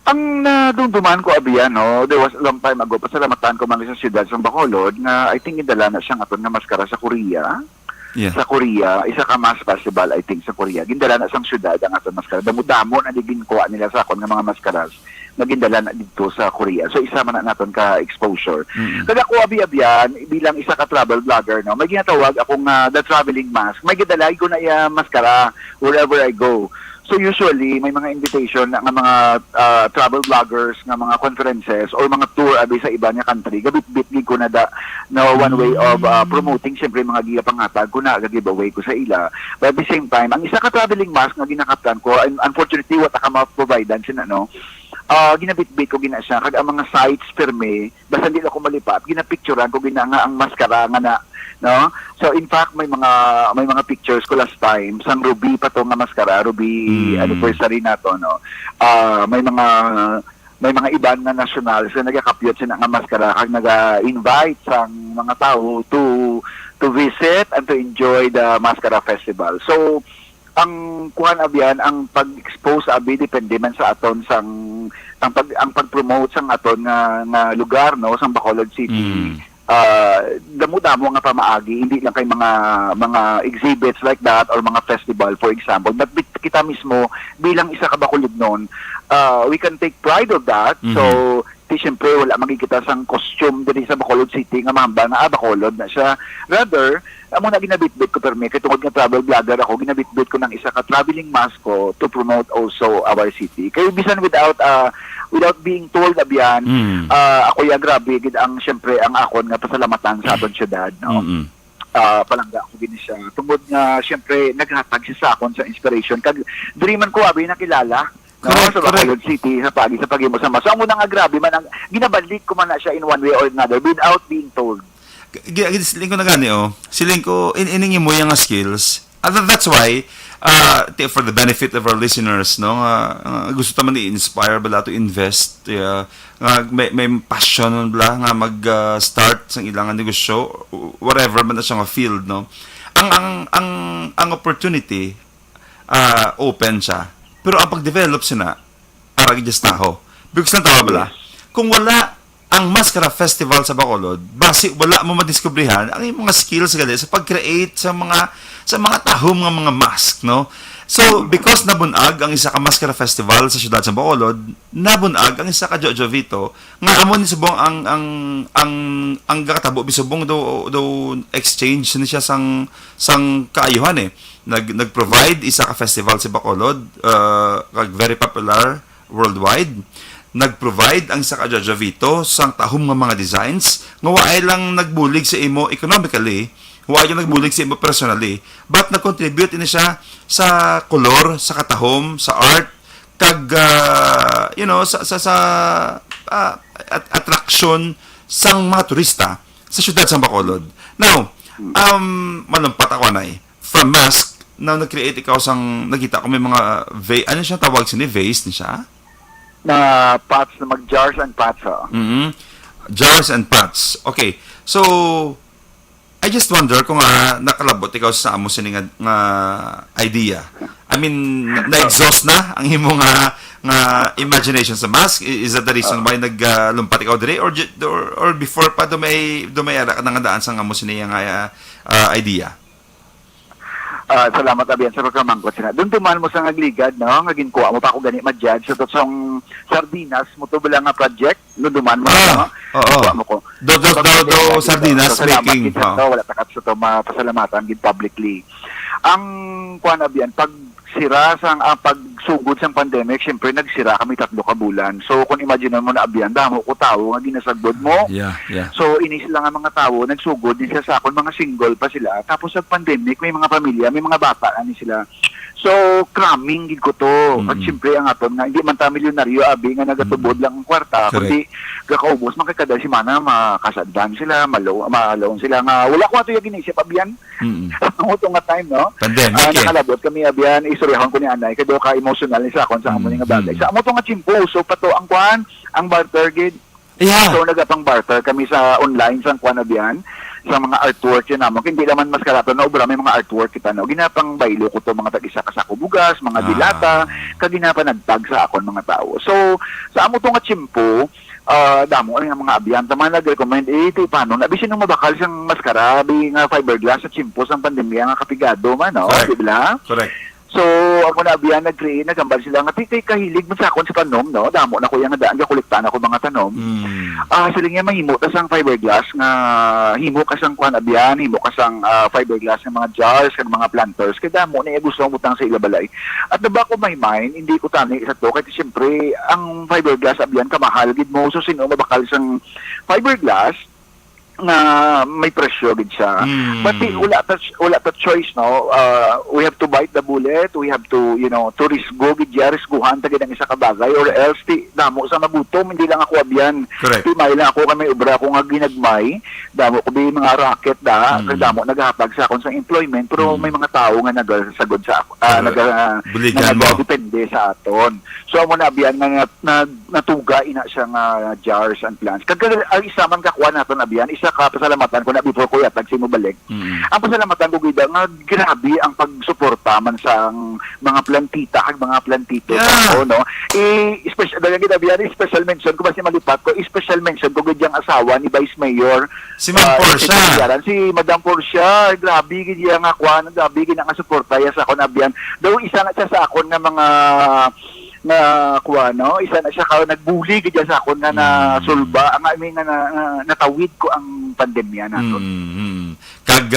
Ang nadumduman ko, Abian, no, there was a long time ago, pasalamatan ko man sa siyudad sa Bacolod, na I think indala na siyang aton na maskara sa Korea. Yeah. Sa Korea, isa ka mask festival, I think, sa Korea. Gindala na siyang siyudad ang aton maskara. Damo-damo na digin kuha nila sa akon ng mga maskaras na gindala na dito sa Korea. So, isa man na naton ka exposure. Kaya ako, Abian, bilang isa ka travel vlogger, no, may ginatawag akong the traveling mask. May gidalay ko na maskara wherever I go. So usually may mga invitation ng mga travel vloggers ng mga conferences or mga tour abi sa iba nga country. Gabit-bit ko na one way of promoting siyempre mga giga pangatag ko na giveaway ko sa ila. But at the same time, ang isa ka traveling mask nga ginakaptan ko, and unfortunately what ka ma-providean sina ginabit-bit ko gina siya kag ang mga sites firme basta hindi ako malipat ginapicturean ko gina nga ang maskara nga na no. So in fact may mga pictures ko last time sang Ruby pa to nga maskara, Ruby anniversary nato, no. May mga iban na national so nagakapyot sila nga maskara kag naga-invite sang mga tao to visit and to enjoy the Mascara Festival. So ang kuhan Abian, ang pag-expose abi depende man sa aton ang pag-promote sang aton nga lugar, no, sang Bacolod City. Damo-damo nga pamaagi, hindi lang kay mga exhibits like that or mga festival for example, but kita mismo bilang isa ka Bacolodnon, we can take pride of that. So siyempre wala magkikita sang costume diri sa Bacolod City nga mahamba na Bacolod na siya. Rather, amo na ginabitbit ko permi kay tungod nga travel vlogger ako, ginabitbit ko ng isa ka traveling mask ko to promote also our city. Kay bisan without being told Abian, ako grabe gid ang siyempre ang akon nga pasalamatan sa aton syudad, no. Palangga ako gini siya tungod nga siyempre naghatag siya sa akon sa inspiration kag diri man ko abi nakilala sa Bacolod City sa pagimo sa mas. So, ang unang grabe man, ang ginabalik ko man na siya in one way or another without being told. Siling ko na gani, siling ko, iningi mo yung skills. That's why, for the benefit of our listeners, no, gusto naman i-inspire bala to invest, may passion bala nga mag-start sa ilang negosyo, whatever man na siya nga field, no. Ang opportunity, open siya. Pero ang pag-develop sina, arag just taho. Because ng tawa bala, kung wala ang Mascara Festival sa Bacolod, basi wala mo madiskubrihan ang mga skills gali sa pag-create sa mga tahom nga mga mask, no? So, because nabunag ang isa ka Mascara Festival sa siyudad sa Bacolod, nabunag ang isa ka Jojo Vito, nga amo ni subong ang gakatabo bisubong do exchange ni siya sang kaayuhan nag-provide isa ka festival sa Bacolod, very popular worldwide. Nag-provide ang isa ka Jojo Vito sang tahom nga mga designs nga waay lang nagbulig sa imo economically, waay lang nagbulig sa imo personally, but nag-contribute ini siya sa color, sa katahom, sa art, kag sa attraction sang mga turista sa siyudad sa Bacolod. Now, malumpat ako from mask, now nag-create ikaw sang nakita ko may mga ano siya tawag sini vase ni siya? Na pots na mag-jars and pots. Jars and pots. Okay. So, I just wonder kung nakalabot ikaw sa amo sini nga idea. I mean, na-exhaust na ang imo nga imagination sa mask. Is that the reason why naglumpat ikaw diri or before pa dumay ara ka nga daan sa amo sini nga idea? Salamat abiyan sa pagkamangkot sina. Doon tuman mo sa ngagligad, no? Ngagin kuha mo pa ako gani ma-judge sa totsong sardinas mo to bilang nga project. Doon duman mo, no? Oo. Kuha mo ko. Do sardinas making. Wala takat sa to mapasalamatan gid publicly. Ang kuha na abiyan, pag sira sang pagsugod sang pandemic, syempre nagsira kami 3 ka bulan. So kung imagine mo na abiyan, damo ko tao nga ginasagod mo. Yeah. So inis lang ang mga tao, nagsugod din sila sa akon, mga single pa sila. Tapos sa pandemic, may mga pamilya, may mga bata ani sila. So cramming gid ko to. At syempre ang aton nga hindi man ta milyonaryo abi nga nagatubod lang ang kwarta, kundi gakaubos man kay kada semana makasaddan sila, malawon sila nga wala ko ato yung ginisip abiyan. Ang nga time, no? Pandemic. Nakalabot kami abiyan, istoryahon ko ni anay kay do ka emotional ni sa akon sa amo nga bagay. Sa amo to nga chimpo, so pato ang kuan, ang barter gid. Yeah. So nagapang barter kami sa online sa kuan abiyan, sa mga artwork yun namo. Hindi naman mas karato na obra, may mga artwork kita no. Ginapang baylo ko to mga tag-isa ka sa bugas, mga dilata, kaginapa nagtag sa akon mga tao. So sa amo to nga chimpo, damo ang mga abyan tama nag-recommend ito paano na bisin nung mabakal siyang maskara bi nga fiberglass sa chimpo sang pandemya nga kapigado man no, di ba? Correct. So, ako na abiyan, nag-create, nagambal sila nga, tikay kahilig mo sa akon sa tanom, no? Damo na ko yung daan, kakuliktan ako mga tanom. Sila nga mahimo ka sang fiberglass, nga himo ka sang kuhan abiyan, himo ka sang fiberglass ng mga jars, ng mga planters, kaya damo na gusto mo butang sa ilabalay. At na ba ko may mind, hindi ko tani isa to, kasi siyempre, ang fiberglass abiyan, kamahal, gid mo, so sino mabakal sang fiberglass, nga may presyo gid siya. But wala ta choice, no. We have to bite the bullet, we have to to risgo gid ya, risguhan ta gid ang isa ka bagay or else damo sa magutom, hindi lang ako abyan. May lang ako kay obra ko nga ginagmay, damo ko bi mga racket damo naghatag sa akon sa employment, pero may mga tao nga nagasagod sa ako, depende sa aton. So amo na abyan nga natuga ina siya nga jars and plants. Kag isa man kakuha naton abyan, isa ka pasalamatan ko na before ko yatag si mo balik. Ang pasalamatan ko gida nga grabe ang pagsuporta man sa mga plantita kag mga plantito no. Special gida biyan, special mention ko ba si malipat ko, special mention ko gid yang asawa ni Vice Mayor si Ma'am Portia. Si Madam Portia, grabe gid yang akwan, grabe gid nga suporta ya sa akon abyan. Daw isa na siya sa akon nga mga na kuha, no? Isa na siya nagbuli gid sa akon na nasulba ang natawid ko ang pandemya nato. Kag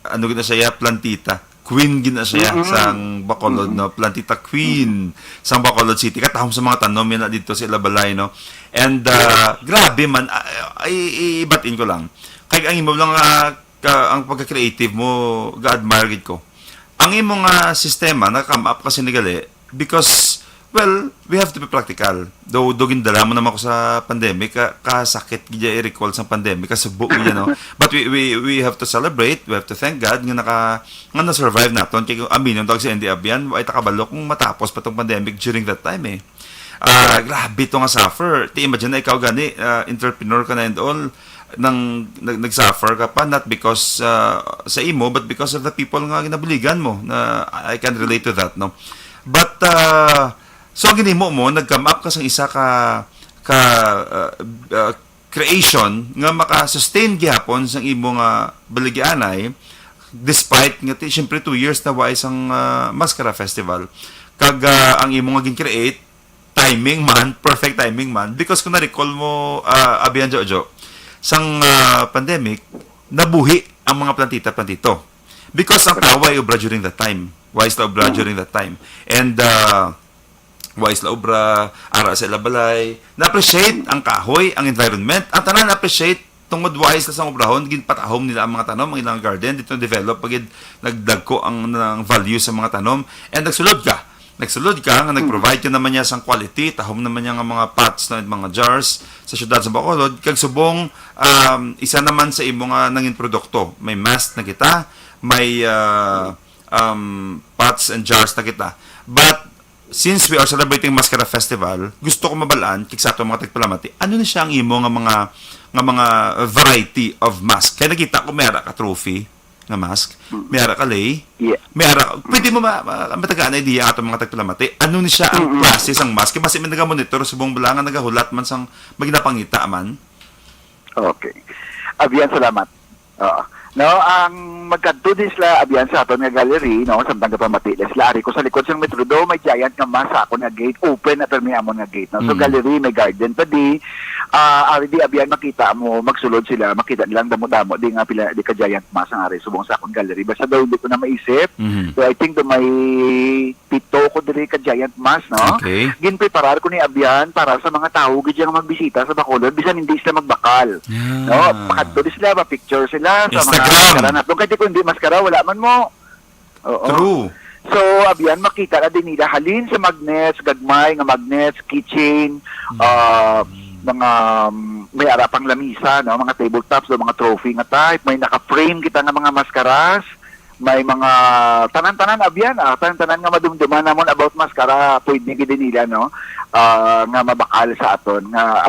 ano gid na siya, plantita queen gid na siya sang Bacolod, no? Plantita queen sang Bacolod City, katahom sa mga tanom na dito sa Ilabalay, no? And grabe man, ibatin ko lang kay ang imo lang ang pagka-creative mo, ga-admire gid ko ang imong sistema na come up kasi nigali. Because, well, we have to be practical. Though, gindala mo naman ako sa pandemic, kasakit gaya i-recall sa pandemic, kasi buo no? But we have to celebrate, we have to thank God nga na-survive natin. Kaya aminin tawag si Andy Abian, ay takabalok kung matapos pa itong pandemic during that time eh. Grabe ito nga suffer. Imagine na ikaw gani, entrepreneur ka na and all, nag-suffer ka pa, not because sa imo, but because of the people nga ginabuligan mo. I can relate to that, no? But so ang ginimo mo, nag-come up ka sa isa ka creation nga maka-sustain gihapon sa imong baligyanay despite nga syempre 2 years na wa isang Mascara Festival. Kag ang imong nga gin-create timing man, perfect timing man, because kung na-recall mo Abian Jojo sang pandemic, nabuhi ang mga plantito because ang tawa ay obra during that time. Wise la obra during that time. And wise la obra, ara sa Ilabalay, na-appreciate ang kahoy, ang environment, at tanan na-appreciate tungod wise la sa obrahon, ginpatahom nila ang mga tanom, ang ilang garden, dito develop, pagid nagdagko ang value sa mga tanom, and nagsulod ka, nag-provide ka naman niya sang quality, tahom naman niya ng mga pots na mga jars sa syudad sa Bacolod, kag subong isa naman sa imo nga nangin produkto, may mask na kita, may pots and jars na kita. But since we are celebrating Mascara Festival, gusto ko mabalaan kik sa ato mga tagpalamati, ano na siya ang imo nga mga nga mga variety of mask. Kaya nakita ko mayara ka trophy nga mask, mayara ka lay, Yeah. mayara, pwede mo matagaan na idea ato mga tagpalamati. Ano ni siya ang klase sang mask? Kasi may nagamonitor sa buong bulangan, nagahulat man sang maginapangita man. Okay. Abiyan, salamat. Oo. No, ang magkadto din sila abiyan sa aton nga gallery, no, sa Tangga Pamati. Sila ari ko sa likod sang Metrodome, may giant nga masa ako nga gate, open na permi amon nga gate. No? So gallery may garden pa di. Ari di abiyan makita mo, magsulod sila, makita nilang damo-damo di nga pila di ka giant masa nga ari subong sa akong gallery. Basta daw hindi ko na maisip. So I think do may pito ko diri ka giant mas, no. Okay. Ginpreparar ko ni abiyan para sa mga tao gid nga magbisita sa Bacolod bisan hindi sila magbakal. No, pakadto di sila, pa-picture sila sa mga Instagram. maskara na. Kung kung hindi maskara, wala man mo. Oo. True. So, abiyan, makita na din nila halin sa magnets, gagmay nga magnets, keychain, mga may arapang lamisa, no? Mga tabletops, mga trophy nga type, may naka-frame kita nga mga maskaras, may mga tanan-tanan abiyan, tanan-tanan nga madumduman namon about maskara, pwede gid nila, no? Nga mabakal sa aton, nga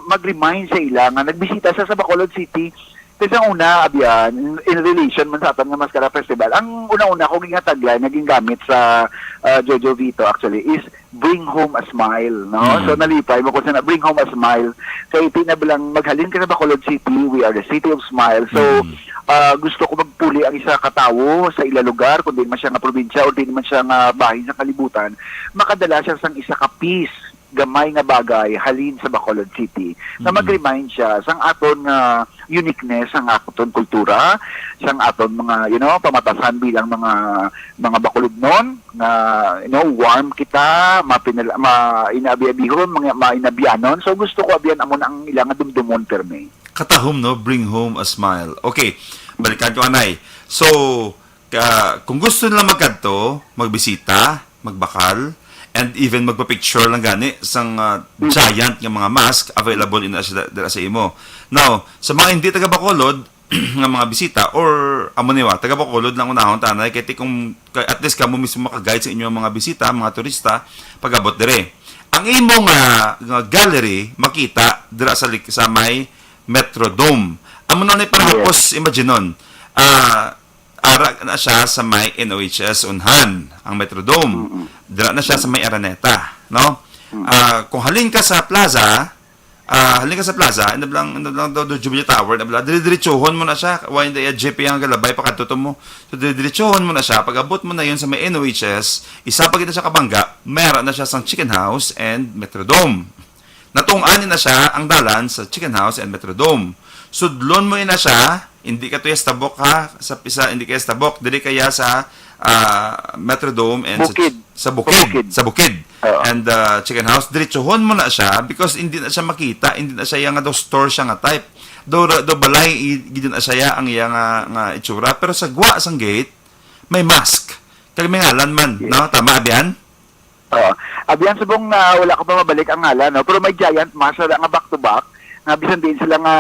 mag-remind sa ila nga nagbisita sa Bacolod City. Kasi ang una, abiyan, in relation man sa aton nga Maskara Festival, ang una-una kong nga tagline, naging gamit sa Jojo Vito actually, is bring home a smile, no? So nalipay mo ko sa bring home a smile. So itinabilang maghalin ka sa Bacolod City, we are the city of smile. So gusto ko magpuli ang isa katawo sa ila lugar, kung di man siya nga probinsya o di man siya nga bahin sa kalibutan, makadala siya sang isa ka piece gamay nga bagay halin sa Bacolod City na mag-remind siya sang aton nga uniqueness sang aton kultura, sang aton mga pamatasan bilang mga Bacolodnon na warm kita, inabi-abihon, mga inabianon. So gusto ko abiyan amon ang ilang dumdumon perme. Katahom, no? Bring home a smile. Okay, balikan ko anay. So, kung gusto nila magkanto, magbisita, magbakal, and even magpa-picture lang gani sang giant nga mga mask available in sa imo. Now, sa mga hindi taga Bacolod nga mga bisita or amo niwa taga Bacolod lang unahon tanay kay kung at least kamo mismo maka-guide sa inyong mga bisita, mga turista pag-abot dire. Ang imo nga gallery makita dira sa may Metrodome. Amo na ni parahapos imaginon. Ara na siya sa may NOHS Unhan, ang Metrodome. Dira na siya sa may Araneta, no? Kung halin ka sa plaza, inablang daw do Jubilee Tower, diretsohon mo na siya, why hindi JP ang galabay pakadto mo. So diretsohon mo na siya, pag-abot mo na yun sa may NOHS, isa pa kita sa Kabangga, mayroon na siya sang Chicken House and Metrodome. Natungaanin na siya ang dalan sa Chicken House and Metrodome. Sudlon mo na siya, hindi ka to estabok ha, hindi ka estabok, dili kaya sa Metrodome and sa Bukid. And Chicken House, diretsohon mo na siya because hindi na siya makita, hindi na siya nga daw store siya nga type. Do balay gid na siya ang iya nga itsura, pero sa gwa sang gate may mask. Kag may ngalan man, no? Tama abiyan? Abiyan subong wala ko pa mabalik ang ngalan, no? Pero may giant mask nga back to back. Nga bisan din sila nga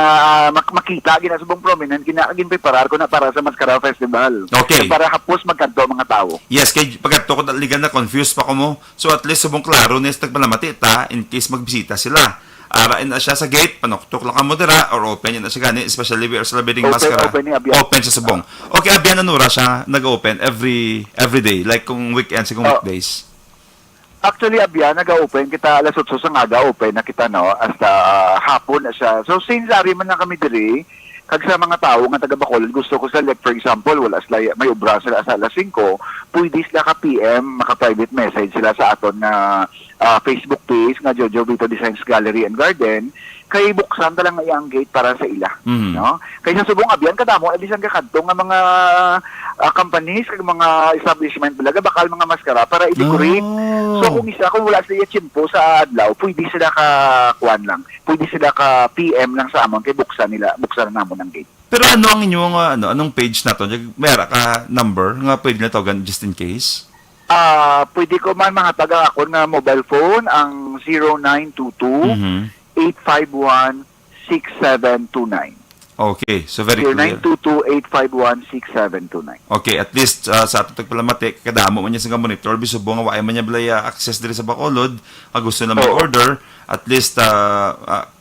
makita ginasubong prominent preparar ko na para sa Maskara Festival. Okay. Para hapos magkanto mga tao. Yes, kay pagkanto ko ligan na confused pa ko mo. So at least subong klaro ni tagpalamati ta in case magbisita sila. Arain na siya sa gate, panuktok lang ka mo dira or open yun na siya gani, especially we are celebrating Maskara. Open siya subong. Okay, abiyan na nura siya nag-open every day like kung weekends kung weekdays. Actually, abiyan, nag-open kita alas 8 sa nga open na kita, no, hasta hapon na siya. So, since ari man na kami diri, kag sa mga tao nga taga Bacolod, gusto ko sa, like, for example, wala sila, may obra sila sa alas 5, pwede sila ka PM, maka-private message sila sa aton na Facebook page nga Jojo Vito Designs Gallery and Garden, kay buksan talang iyang gate para sa ila. No? Kaya sa subong abiyan, kadamo, edisan kakadto nga mga companies, kag mga establishment talaga, bakal mga maskara para i-decorate. So kung wala sila chimpo sa adlaw, pwede sila ka kuan lang. Pwede sila ka PM lang sa amon kay buksan na namon ang gate. Pero ano ang inyong anong page na to? Mayroon ka number nga pwede na tawagan just in case? Pwede ko man mga taga ako nga mobile phone ang 0922 851-6729. Okay, so very clear. 0922-851-6729. Okay, at least sa atong tagpalamati, kadamo man niya sa monitor, bisubo nga waay man niya balaya access diri sa Bacolod, kag gusto na mag-order, at least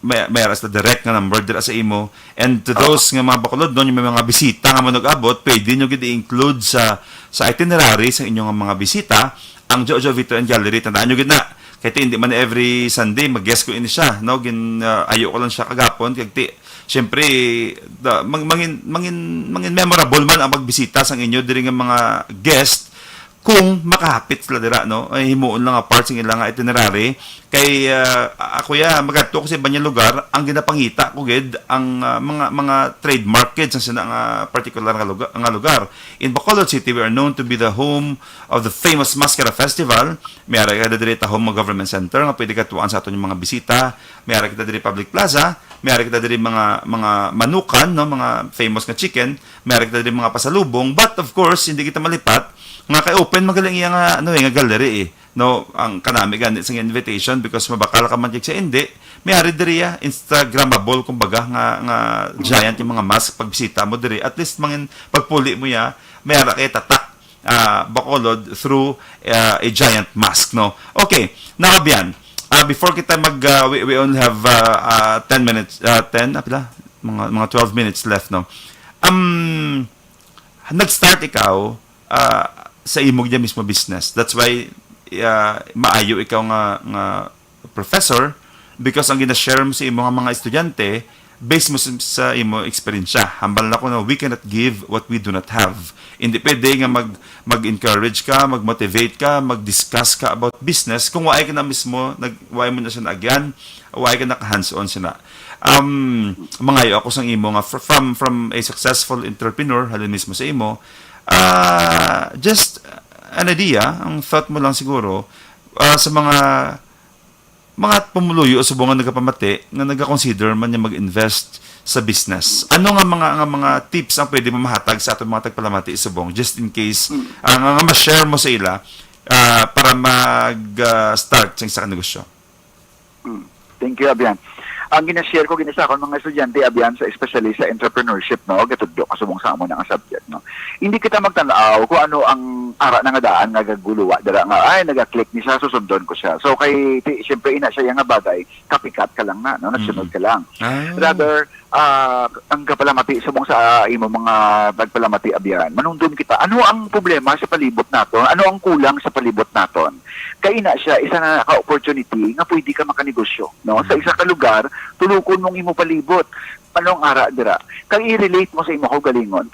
may aras na direct nga number dira sa imo. And to those nga mga Bacolod, yung may mga bisita nga manag-abot, pwede nyo gid i-include sa itinerary sa inyong mga bisita ang Jojo Vito and Gallery. Tandaan nyo gid na, kahit hindi man every Sunday mag-guest ko ini siya, no? Ayo ko lang siya kagapon, kag siyempre, mangin memorable man ang pagbisita sa inyo diri nga mga guest kung makahapit sila dira, no? Ay himuon lang nga parts ng ilang itinerary kay ako magadto ko sa ibang lugar ang ginapangita ko gid ang mga trademark gid sa nga particular nga lugar. In Bacolod City, we are known to be the home of the famous Mascara Festival. Mayara kita diri ta home government center nga pwede ka tuan sa aton yung mga bisita. Mayara kita diri public plaza, mayara kita diri mga manukan, no, mga famous nga chicken, mayara kita diri mga pasalubong, but of course hindi kita malipat nga kay open magaling iya nga nga gallery no, ang kanami ganit sa invitation because mabakal ka man sa hindi may hari diri Instagrammable kumbaga nga giant yung mga mask pagbisita mo diri, at least mangin pagpuli mo may ara kay tatak Bacolod through a giant mask, no. Okay, nakabiyan. Before kita we only have 10 minutes, mga 12 minutes left, no. Nag-start ikaw sa imong diya mismo business. That's why maayo ikaw nga professor because ang gina-share mo sa imong mga estudyante based mo sa imong experience. Hambal na ko na we cannot give what we do not have. Hindi pwede nga mag-encourage ka, mag-motivate ka, mag-discuss ka about business kung waay ka na mismo, waay mo na siya na agyan, waay ka na hands-on siya na. Mangayo ako sa imo nga from a successful entrepreneur halin mismo sa imo, just an idea, ang thought mo lang siguro sa mga pumuluyo o subungan nagapamati nga nagakonsider man niya mag-invest sa business. Ano nga mga tips ang pwede mo mahatag sa atong mga tagpalamati subong just in case nga ma-share mo sa ila para mag-start sa isang negosyo? Thank you, Abian. Ang ginashare ko ginasa akong mga estudyante Abian sa especially sa entrepreneurship, no, gatudlo kasubong sa amo nga subject, no. Hindi kita magtanaw kung ano ang ara nga daan nga gaguluwa dira nga ay naga-click ni siya susundon ko siya. So kay siyempre ina siya nga bagay, copycat ka lang na, no, nagsunod ka lang. Rather ang kapalamati subong sa imo mga pagpalamati Abian, manungdon kita ano ang problema sa palibot naton, ano ang kulang sa palibot naton. Kay ina siya isa na ka-opportunity nga pwede ka makanegosyo, no, sa isa ka lugar tulukon mong imo palibot. Anong ara dira? Kang i-relate mo sa imo ko galingon.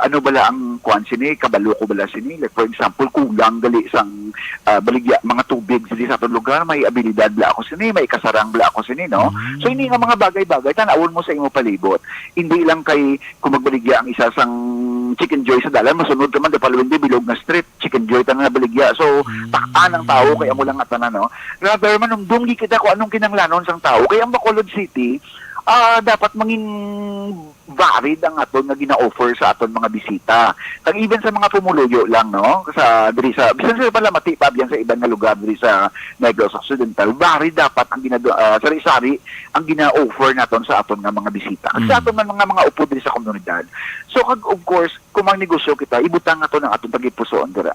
Ano bala ang kuan sini, kabalo ko bala sini. Like for example, kulang gali sang baligya mga tubig sini sa atong lugar, may abilidad bala ako sini, may kasarang bala ako sini, no? So ini nga mga bagay-bagay tanawon mo sa imo palibot. Hindi lang kay kung magbaligya ang isa sang Chicken Joy sa dalan, masunod ka man da Paluwindi bilog na street, Chicken Joy tanan na baligya. So takaan ang tao kay amo lang nga tanan, no? Rather manungdong kita ko anong kinanglanon sang tao. Kay ang Bacolod City dapat mangin varied ang aton nga gina-offer sa aton mga bisita. Kag even sa mga pumuluyo lang, no, sa diri sa bisan sa palamati pa biyan sa ibang nga lugar diri sa Negros Occidental, varied dapat ang sari-sari ang gina-offer naton sa aton nga mga bisita. Kag sa aton mga upo diri sa komunidad. So kag of course, kung magnegosyo kita, ibutang naton ang aton pagipusoon dira.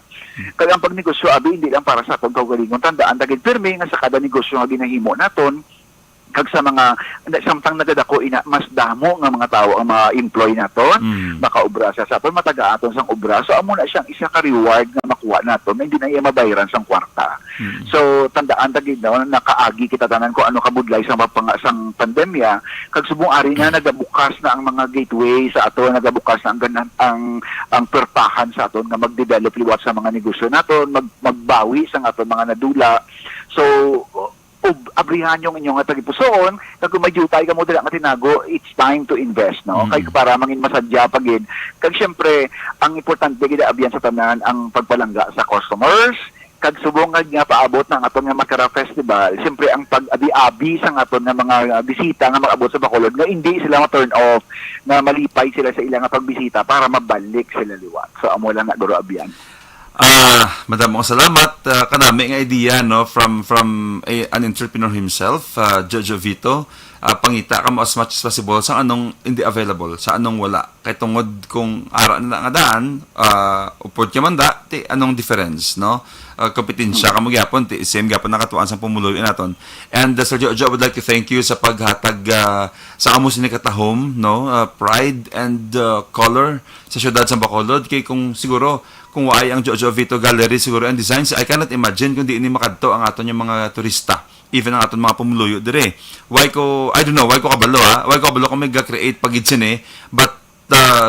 Kag ang pagnegosyo abi hindi lang para sa aton kaugalingon, tandaan dagit pirmi nga sa kada negosyo nga ginahimo naton kag sa mga samtang nagadako ina mas damo nga mga tao ang mga employee naton, makaobra sa aton, mataga aton sang obra. So amo na siyang isa ka reward nga makuha naton na hindi na iya mabayaran sang kwarta. So tandaan tagid na nakaagi kita tanan ko ano kabudlay sa sang pandemya, kag subong ari nga nagabukas na ang mga gateway sa aton, nagabukas na ang pertahan sa aton nga magdevelop liwat sa mga negosyo naton, magbawi sa aton mga nadula. So abrihan yung inyong tagipusoon, kag kung may jutay ka mo dira nga tinago, it's time to invest, no? Kay para mangin masadya pagid. Kag syempre, ang importante gid abiyan sa tanan ang pagpalangga sa customers, kag subong nga paabot ng aton nga Mascara Festival. Syempre ang pag-abi-abi sa aton nga mga bisita nga makaabot sa Bacolod nga hindi sila ma-turn off, na malipay sila sa ilang pagbisita para mabalik sila liwat. So amo lang na duro abiyan. Madam, salamat. Kanami nga idea, no, from an entrepreneur himself, Jojo Vito. pangita ka mo as much as possible sa anong hindi available, sa anong wala. Kay tungod kung ara na nga daan, upod ka man da, ti anong difference, no? Kompetensya ka mo gyapon, ti same gyapon nakatuan sa pumuluyo naton. And Sir Jojo, I would like to thank you sa paghatag sa amo sinikatahom, no? Pride and color sa syudad sa Bacolod. Kay kung siguro kung waay ang Jojo Vito Gallery siguro ang designs, I cannot imagine kung di ini makadto ang aton yung mga turista, even ang aton mga pumuluyo dire. I don't know, why ko kabalo kung may create pagid sini, but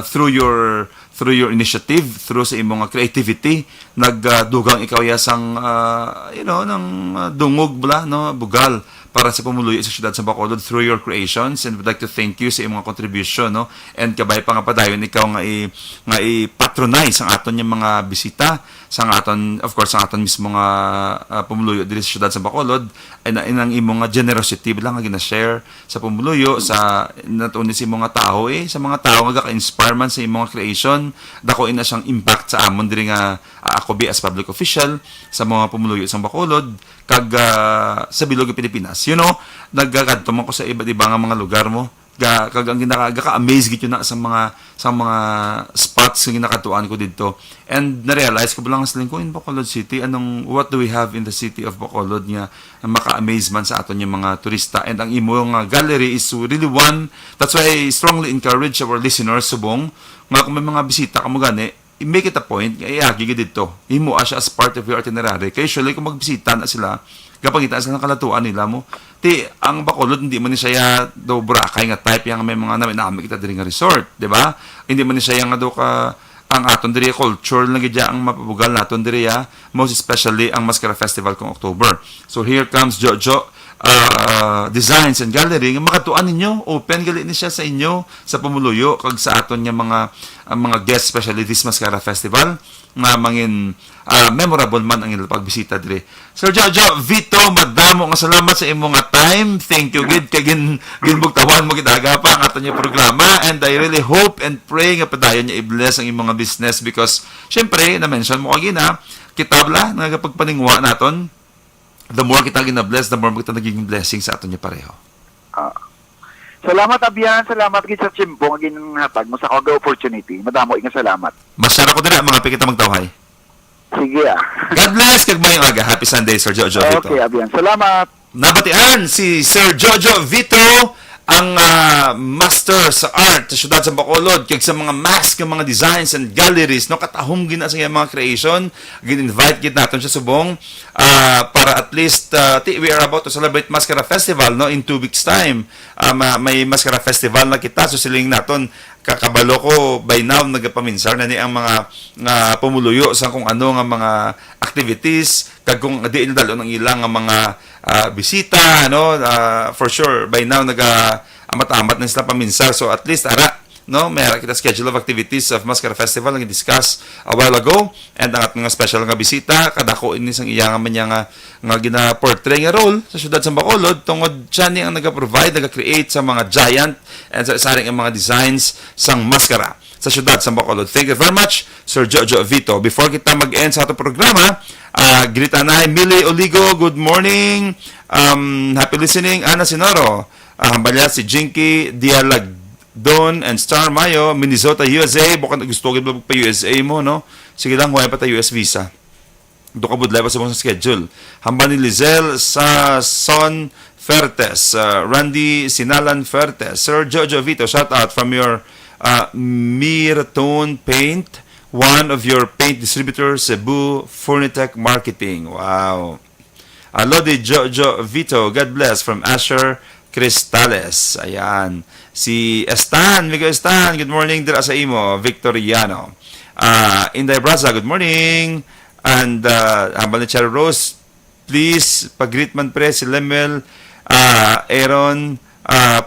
through your initiative, through sa imong creativity, nagdugang ikaw yasang ng dungog bala, no, bugal para sa pumuluyo sa syudad sa Bacolod through your creations, and would like to thank you sa imong contribution, no, and kabay pa nga padayon ikaw nga i-patronize ang aton yung mga bisita sa aton, of course, ang aton mismo nga pumuluyo diri sa syudad sa Bacolod, ay inang imong generosity bilang nga gina-share sa pumuluyo sa natuon sa imong tao sa mga tao nga ka-inspire man sa imong creation, dako ina siyang impact sa amon diri nga ako bi as public official sa mga pumuluyo sa Bacolod kag sa bilog Pilipinas. You know, nagkakadto man ko sa iba't ibang mga lugar mo. Kag ang ginaka-amaze gid yun na sa mga spots nga ginakatuan ko dito. And na-realize ko lang sa lingkod in Bacolod City, what do we have in the city of Bacolod nga maka-amaze man sa aton yung mga turista. And ang imong gallery is really one. That's why I strongly encourage our listeners subong nga kung may mga bisita kamo gani, make it a point, iagi ka dito. Imo siya as part of your itinerary. Kaya usually, kung magbisita na sila, kapangita sila ng kalatuan nila mo, ang Bacolod, hindi man ni siya daw Boracay nga type, yung may mga namin kita diri nga resort, di ba? Hindi man ni siya nga daw ka, ang aton diri culture lang gidya ang mapabugal naton diri, most especially ang Mascara Festival kung October. So here comes Jojo Designs and Gallery nga makatuan ninyo, open gali ni siya sa inyo sa pumuluyo kag sa aton nga mga guest, especially this Mascara Festival nga mangin memorable man ang ilang pagbisita diri. Sir Jojo Vito, madamo nga salamat sa imong time. Thank you gid kay ginbugtawan mo gid agapa ang aton nga programa, and I really hope and pray nga padayon niya i-bless ang imong mga business, because syempre na mention mo kagi na kitabla nga pagpaningwa naton, the more kita gina-bless, the more kita nagiging blessing sa aton niya pareho. Salamat, Abian. Salamat gid sa Chimpo nga ginhatag mo sa kaga opportunity. Madamo nga salamat. Masyara ko dira mga pikita magtawhay. Sige God bless, kag mayong aga. Happy Sunday, Sir Jojo Vito. Okay, Abian. Salamat. Nabatian si Sir Jojo Vito, ang master sa art sa syudad sa Bacolod, kag sa mga mask, mga designs and galleries, no, katahom gina sa mga creation. Gin-invite gid naton siya subong para at least we are about to celebrate Mascara Festival, no, in 2 weeks time. May Mascara Festival na kita, so siling naton kakabalo ko by now nagapaminsar na ni ang mga pumuluyo sa kung ano nga mga activities, kag kung di dalo ng ilang nga mga bisita, no, for sure by now amat-amat na sila paminsar. So at least no, may kita schedule of activities of Mascara Festival nga discuss a while ago, and ang mga special nga bisita kadako ini sang iya nga nga gina-portray nga role sa syudad sa Bacolod, tungod siya ni ang naga-provide, naga-create sa mga giant and sa saring ang mga designs sang maskara sa syudad sa Bacolod. Thank you very much, Sir Jojo Vito. Before kita mag-end sa ato programa, grita na Millie Oligo, good morning. Happy listening, Ana Sinoro. Hambalya si Jinky Dialag-Don and Star Mayo, Minnesota, USA. Bukang gusto ko pa USA mo, no? Sige lang, huwag pa tayo US visa. Do ka budlay pa sa mong schedule. Hamba ni Lizelle sa Son Fertes, Randy Sinalan Fertes, Sir Jojo Vito, shout out from your Mirtone Paint, one of your paint distributors, Cebu Furnitech Marketing. Wow. Lodi Jojo Vito, God bless, from Asher Cristales. Ayan. Si Estan, Miguel Estan, good morning dira sa imo, Victoriano. Inday Braza, good morning. And hambal ni Cherry Rose, please pag-greet man pre si Lemel Aaron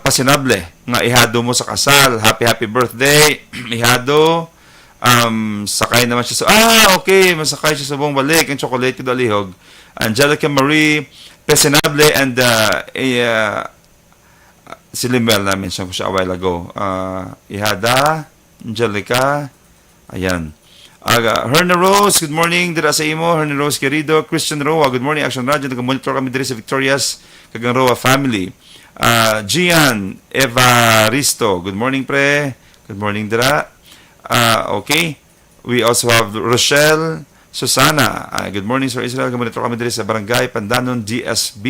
Pasinable nga ihado mo sa kasal. Happy birthday ihado. Sakay naman siya sa okay, masakay siya sa buong balik ang chocolate ko dalihog. Angelica Marie Pasinable, and si Lemel na mention ko siya a while ago. Ihada Angelica, ayan. Herna Rose, good morning dira sa imo, Herna Rose querido. Christian Roa, good morning, Action Radio. Nag-monitor kami diri sa Victorias kagang Roa family. Gian Evaristo, good morning pre. Good morning dira. Okay. We also have Rochelle Susana. Good morning Sir Israel. Gamonitor kami diri sa Barangay Pandanon DSB.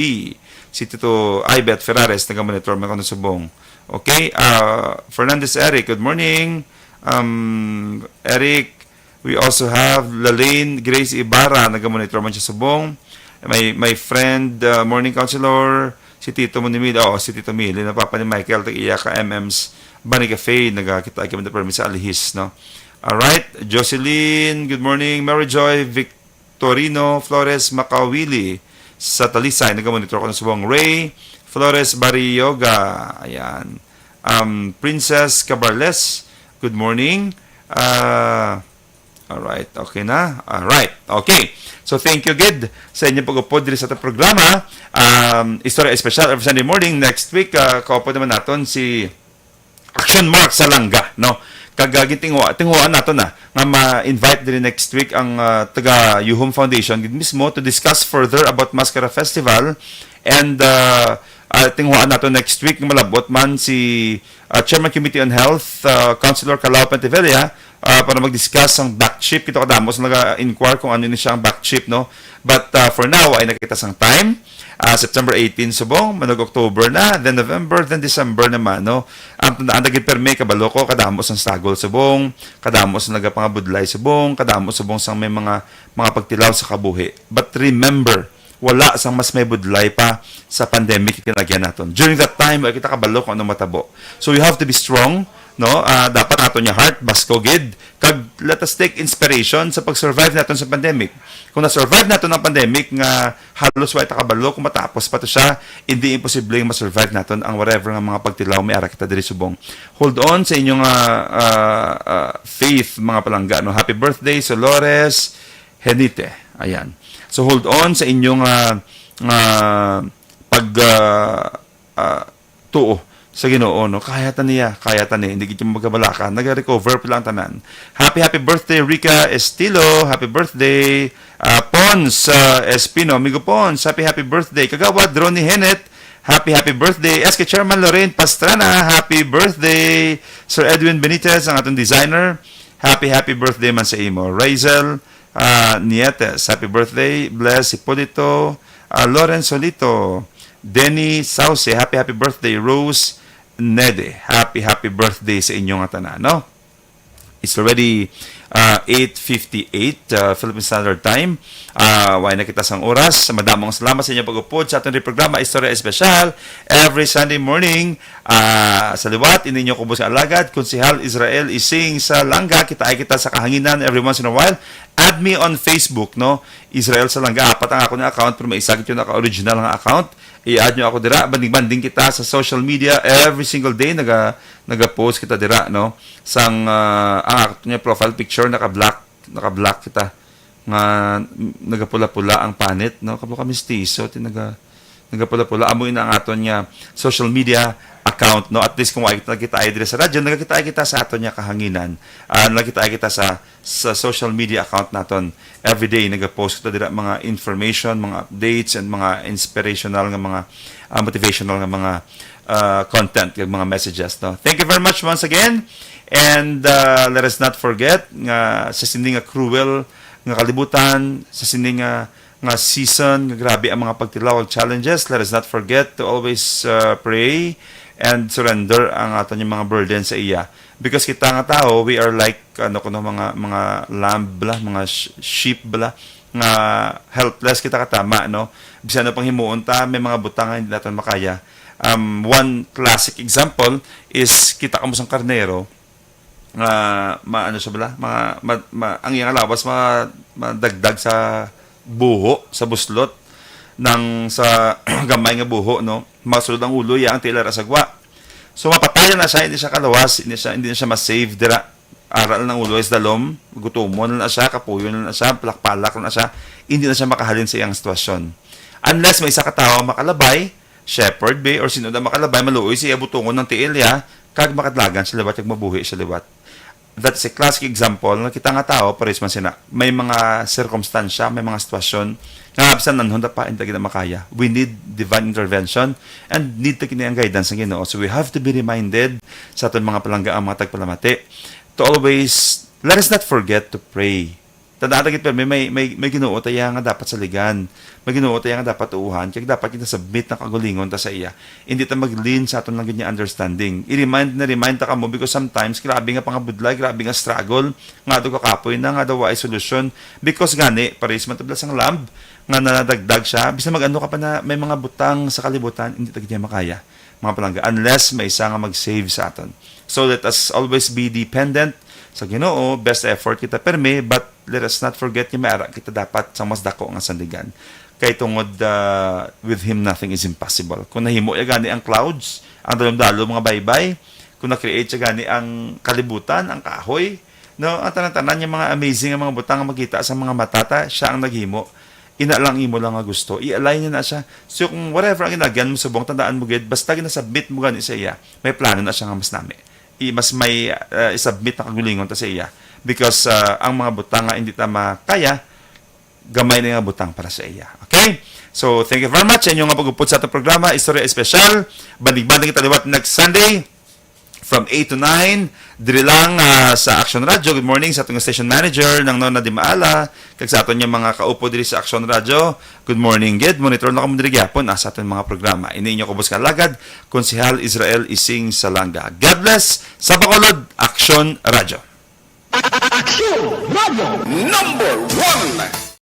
Si Tito Ibet Ferrares nagamonitor man kono subong. Okay. Fernandez Eric, good morning. Eric, we also have Lalaine Grace Ibarra, nagamonitor man siya subong. My friend, morning counselor, si Tito Munimil, si Tito Mili, napapa ni Michael, tag-iya ka MM's Bunny Cafe, nagkita kami na permit sa Alihis, no? Alright, Jocelyn, good morning. Mary Joy Victorino Flores Makawili, sa Talisay, nagamonitor ko na subong. Ray Flores Barrioga, ayan. Princess Cabarles, good morning. Alright, okay na. Alright, okay. So, thank you, Gid, sa inyong pag-upod dito sa itong programa. Istorya Espesyal every Sunday morning. Next week, kaupod naman natin si Action Mark sa Langga, no? Kagaging tinguan natin na nga ma-invite din next week ang taga Yuhum Foundation mismo to discuss further about Mascara Festival. And tinguan natin next week malabot man si Chairman Committee on Health, Councilor Calao Pentevilla, para mag-discuss ang back chip. Kita kadamos nag-inquire kung ano ni siya ang back chip, no? But for now, ay nakita sang time. September 18 subong, manog October na, then November, then December naman, no? Ang naging perme kabalo ko, kadamos ang sagol subong, kadamos ang nagapangabudlay subong, kadamos subong sang may mga pagtilaw sa kabuhi. But remember, wala sang mas may budlay pa sa pandemic kinagyan natin. During that time, kita kabalo kung ano matabo. So you have to be strong, no? Dapat nato niya heart basko gid kag let us take inspiration sa pag-survive naton sa pandemic. Kung na-survive naton ang pandemic nga halos wa ta kabalo kung matapos pa to siya, hindi imposible ma-survive naton ang whatever nga mga pagtilaw may ara kita diri subong. Hold on sa inyong faith mga palangga, no? Happy birthday Solores Henite. Ayan. So hold on sa inyong tuo sa Ginoo, no? Kaya niya, hindi kita magkabalaka, nag-recover pa lang tanan. Happy birthday Rica Estilo, happy birthday Pons Espino, amigo Pons, happy birthday Kagawad Ronnie Henet, happy birthday SK Chairman Lorraine Pastrana, happy birthday Sir Edwin Benitez, ang atong designer, happy birthday man sa imo. Razel Nietes, happy birthday. Bless Hipolito, Lawrence Solito, Denny Sauce, happy birthday. Rose Nede, happy birthday sa inyong tanan, no? It's already 8:58 Philippine Standard Time. Why na kita sang oras. Madamong salamat sa inyong pag-upod sa ating programa Istorya Espesyal every Sunday morning. Sa liwat, ininyo kubos sa alagad, Konsehal Israel Ising sa Langga. Kita sa kahanginan every once in a while. Add me on Facebook, no? Israel sa Langga. Apat ang ako na account, pero may isagit yung naka-original ng account. I-add nyo ako dira. Banding-banding kita sa social media every single day. Naga-post kita dira, no? Sang ang niya profile picture naka-black kita. Nga nagapula-pula ang panit, no? Kaplo ka mistiso, nagapula-pula amoy na ang aton niya social media account, no? At least kung nakita ay dira sa radyo, nagkita kita sa aton niya kahanginan. Nagkita kita sa social media account naton. Every day nagapost kita dira mga information, mga updates and mga inspirational nga mga motivational nga mga content, mga messages, no? Thank you very much once again. And let us not forget nga sa sindi nga cruel nga kalibutan, sa sindi nga season nga grabe ang mga pagtilaw challenges, let us not forget to always pray and surrender ang aton yung mga burden sa iya. Because kita nga tao, we are like mga lamb bala, mga sheep bala, nga helpless kita katama, no? Bisan na pang himuon ta, may mga butang nga hindi natin makaya. One classic example is kita kamo sang karnero, ang iyang alabas madagdag sa buho, sa buslot ng sa gamay nga buho, no? Masulod ang ulo yang tila rasagwa. So mapatayan na siya, hindi siya kalawas, hindi na siya ma-save dira. Aral ng ulo is dalom, gutumon na siya, kapuyo na siya, palak-palak na siya, hindi na siya makahalin sa iyang sitwasyon. Unless may isa ka tao makalabay, shepherd be, or sino na makalabay, maluoy siya butungon ng tiil ya, kag makadlagan sa liwat, kag mabuhi sa liwat. that's a classic example na kita nga tao, pares man sina. May mga circumstansya, may mga sitwasyon nga absan nan honda pa hindi kita makaya. We need divine intervention and need to kini ang guidance ng Ginoo. So we have to be reminded sa aton mga palangga ang mga tagpalamati to always let us not forget to pray. Tandaan kita may Ginoo tayo nga dapat saligan. May Ginoo tayo nga dapat uhan. Kaya dapat kita submit na kagulingon ta sa iya. Hindi ta mag-lean sa aton lang ganyan understanding. I-remind ta ka mo because sometimes grabe nga pangabudlay, grabe nga struggle, nga do kakapoy na, nga daw ay solution. Because gani, pares man tablas ang lamb, nga nadagdag siya, bisa mag-ano ka pa na may mga butang sa kalibutan, hindi ta ganyan makaya. Mga palangga, unless may isa nga mag-save sa aton. So let us always be dependent sa Ginoo, best effort kita perme, but let us not forget yung mayara kita dapat sa mas dako nga sandigan. Kay tungod with Him nothing is impossible. Kung nahimo ya gani ang clouds, ang dalom-dalo mga baybay, kung na-create ya gani ang kalibutan, ang kahoy, no, ang tanan-tanan yung mga amazing ang mga butang nga makita sa mga matata, siya ang naghimo. Ina lang imo lang nga gusto. I-align niya na siya. So kung whatever ang ginagyan mo subong, tandaan mo gid, basta ginasubmit mo gani sa iya, may plano na siya nga mas nami. Mas may isubmit na kagulingon ta sa iya. Because ang mga butang nga hindi ta makaya, gamay na nga butang para sa iya. Okay? So, thank you very much. Yan yung nga pag-upod sa itong programa, Istorya Espesyal. Bandig-bandig kita liwat next Sunday from 8 to 9. Diri lang sa Action Radio. Good morning sa atong station manager ng Nona Di Maala. Kag sa aton yung mga kaupo diri sa Action Radio. Good morning, Gid. Monitor na kamo diri gyapon sa aton mga programa. Ini inyo kubos kalagad, Konsehal Israel Ising Salanga. God bless. Sa Bacolod, Action Radio. Number 1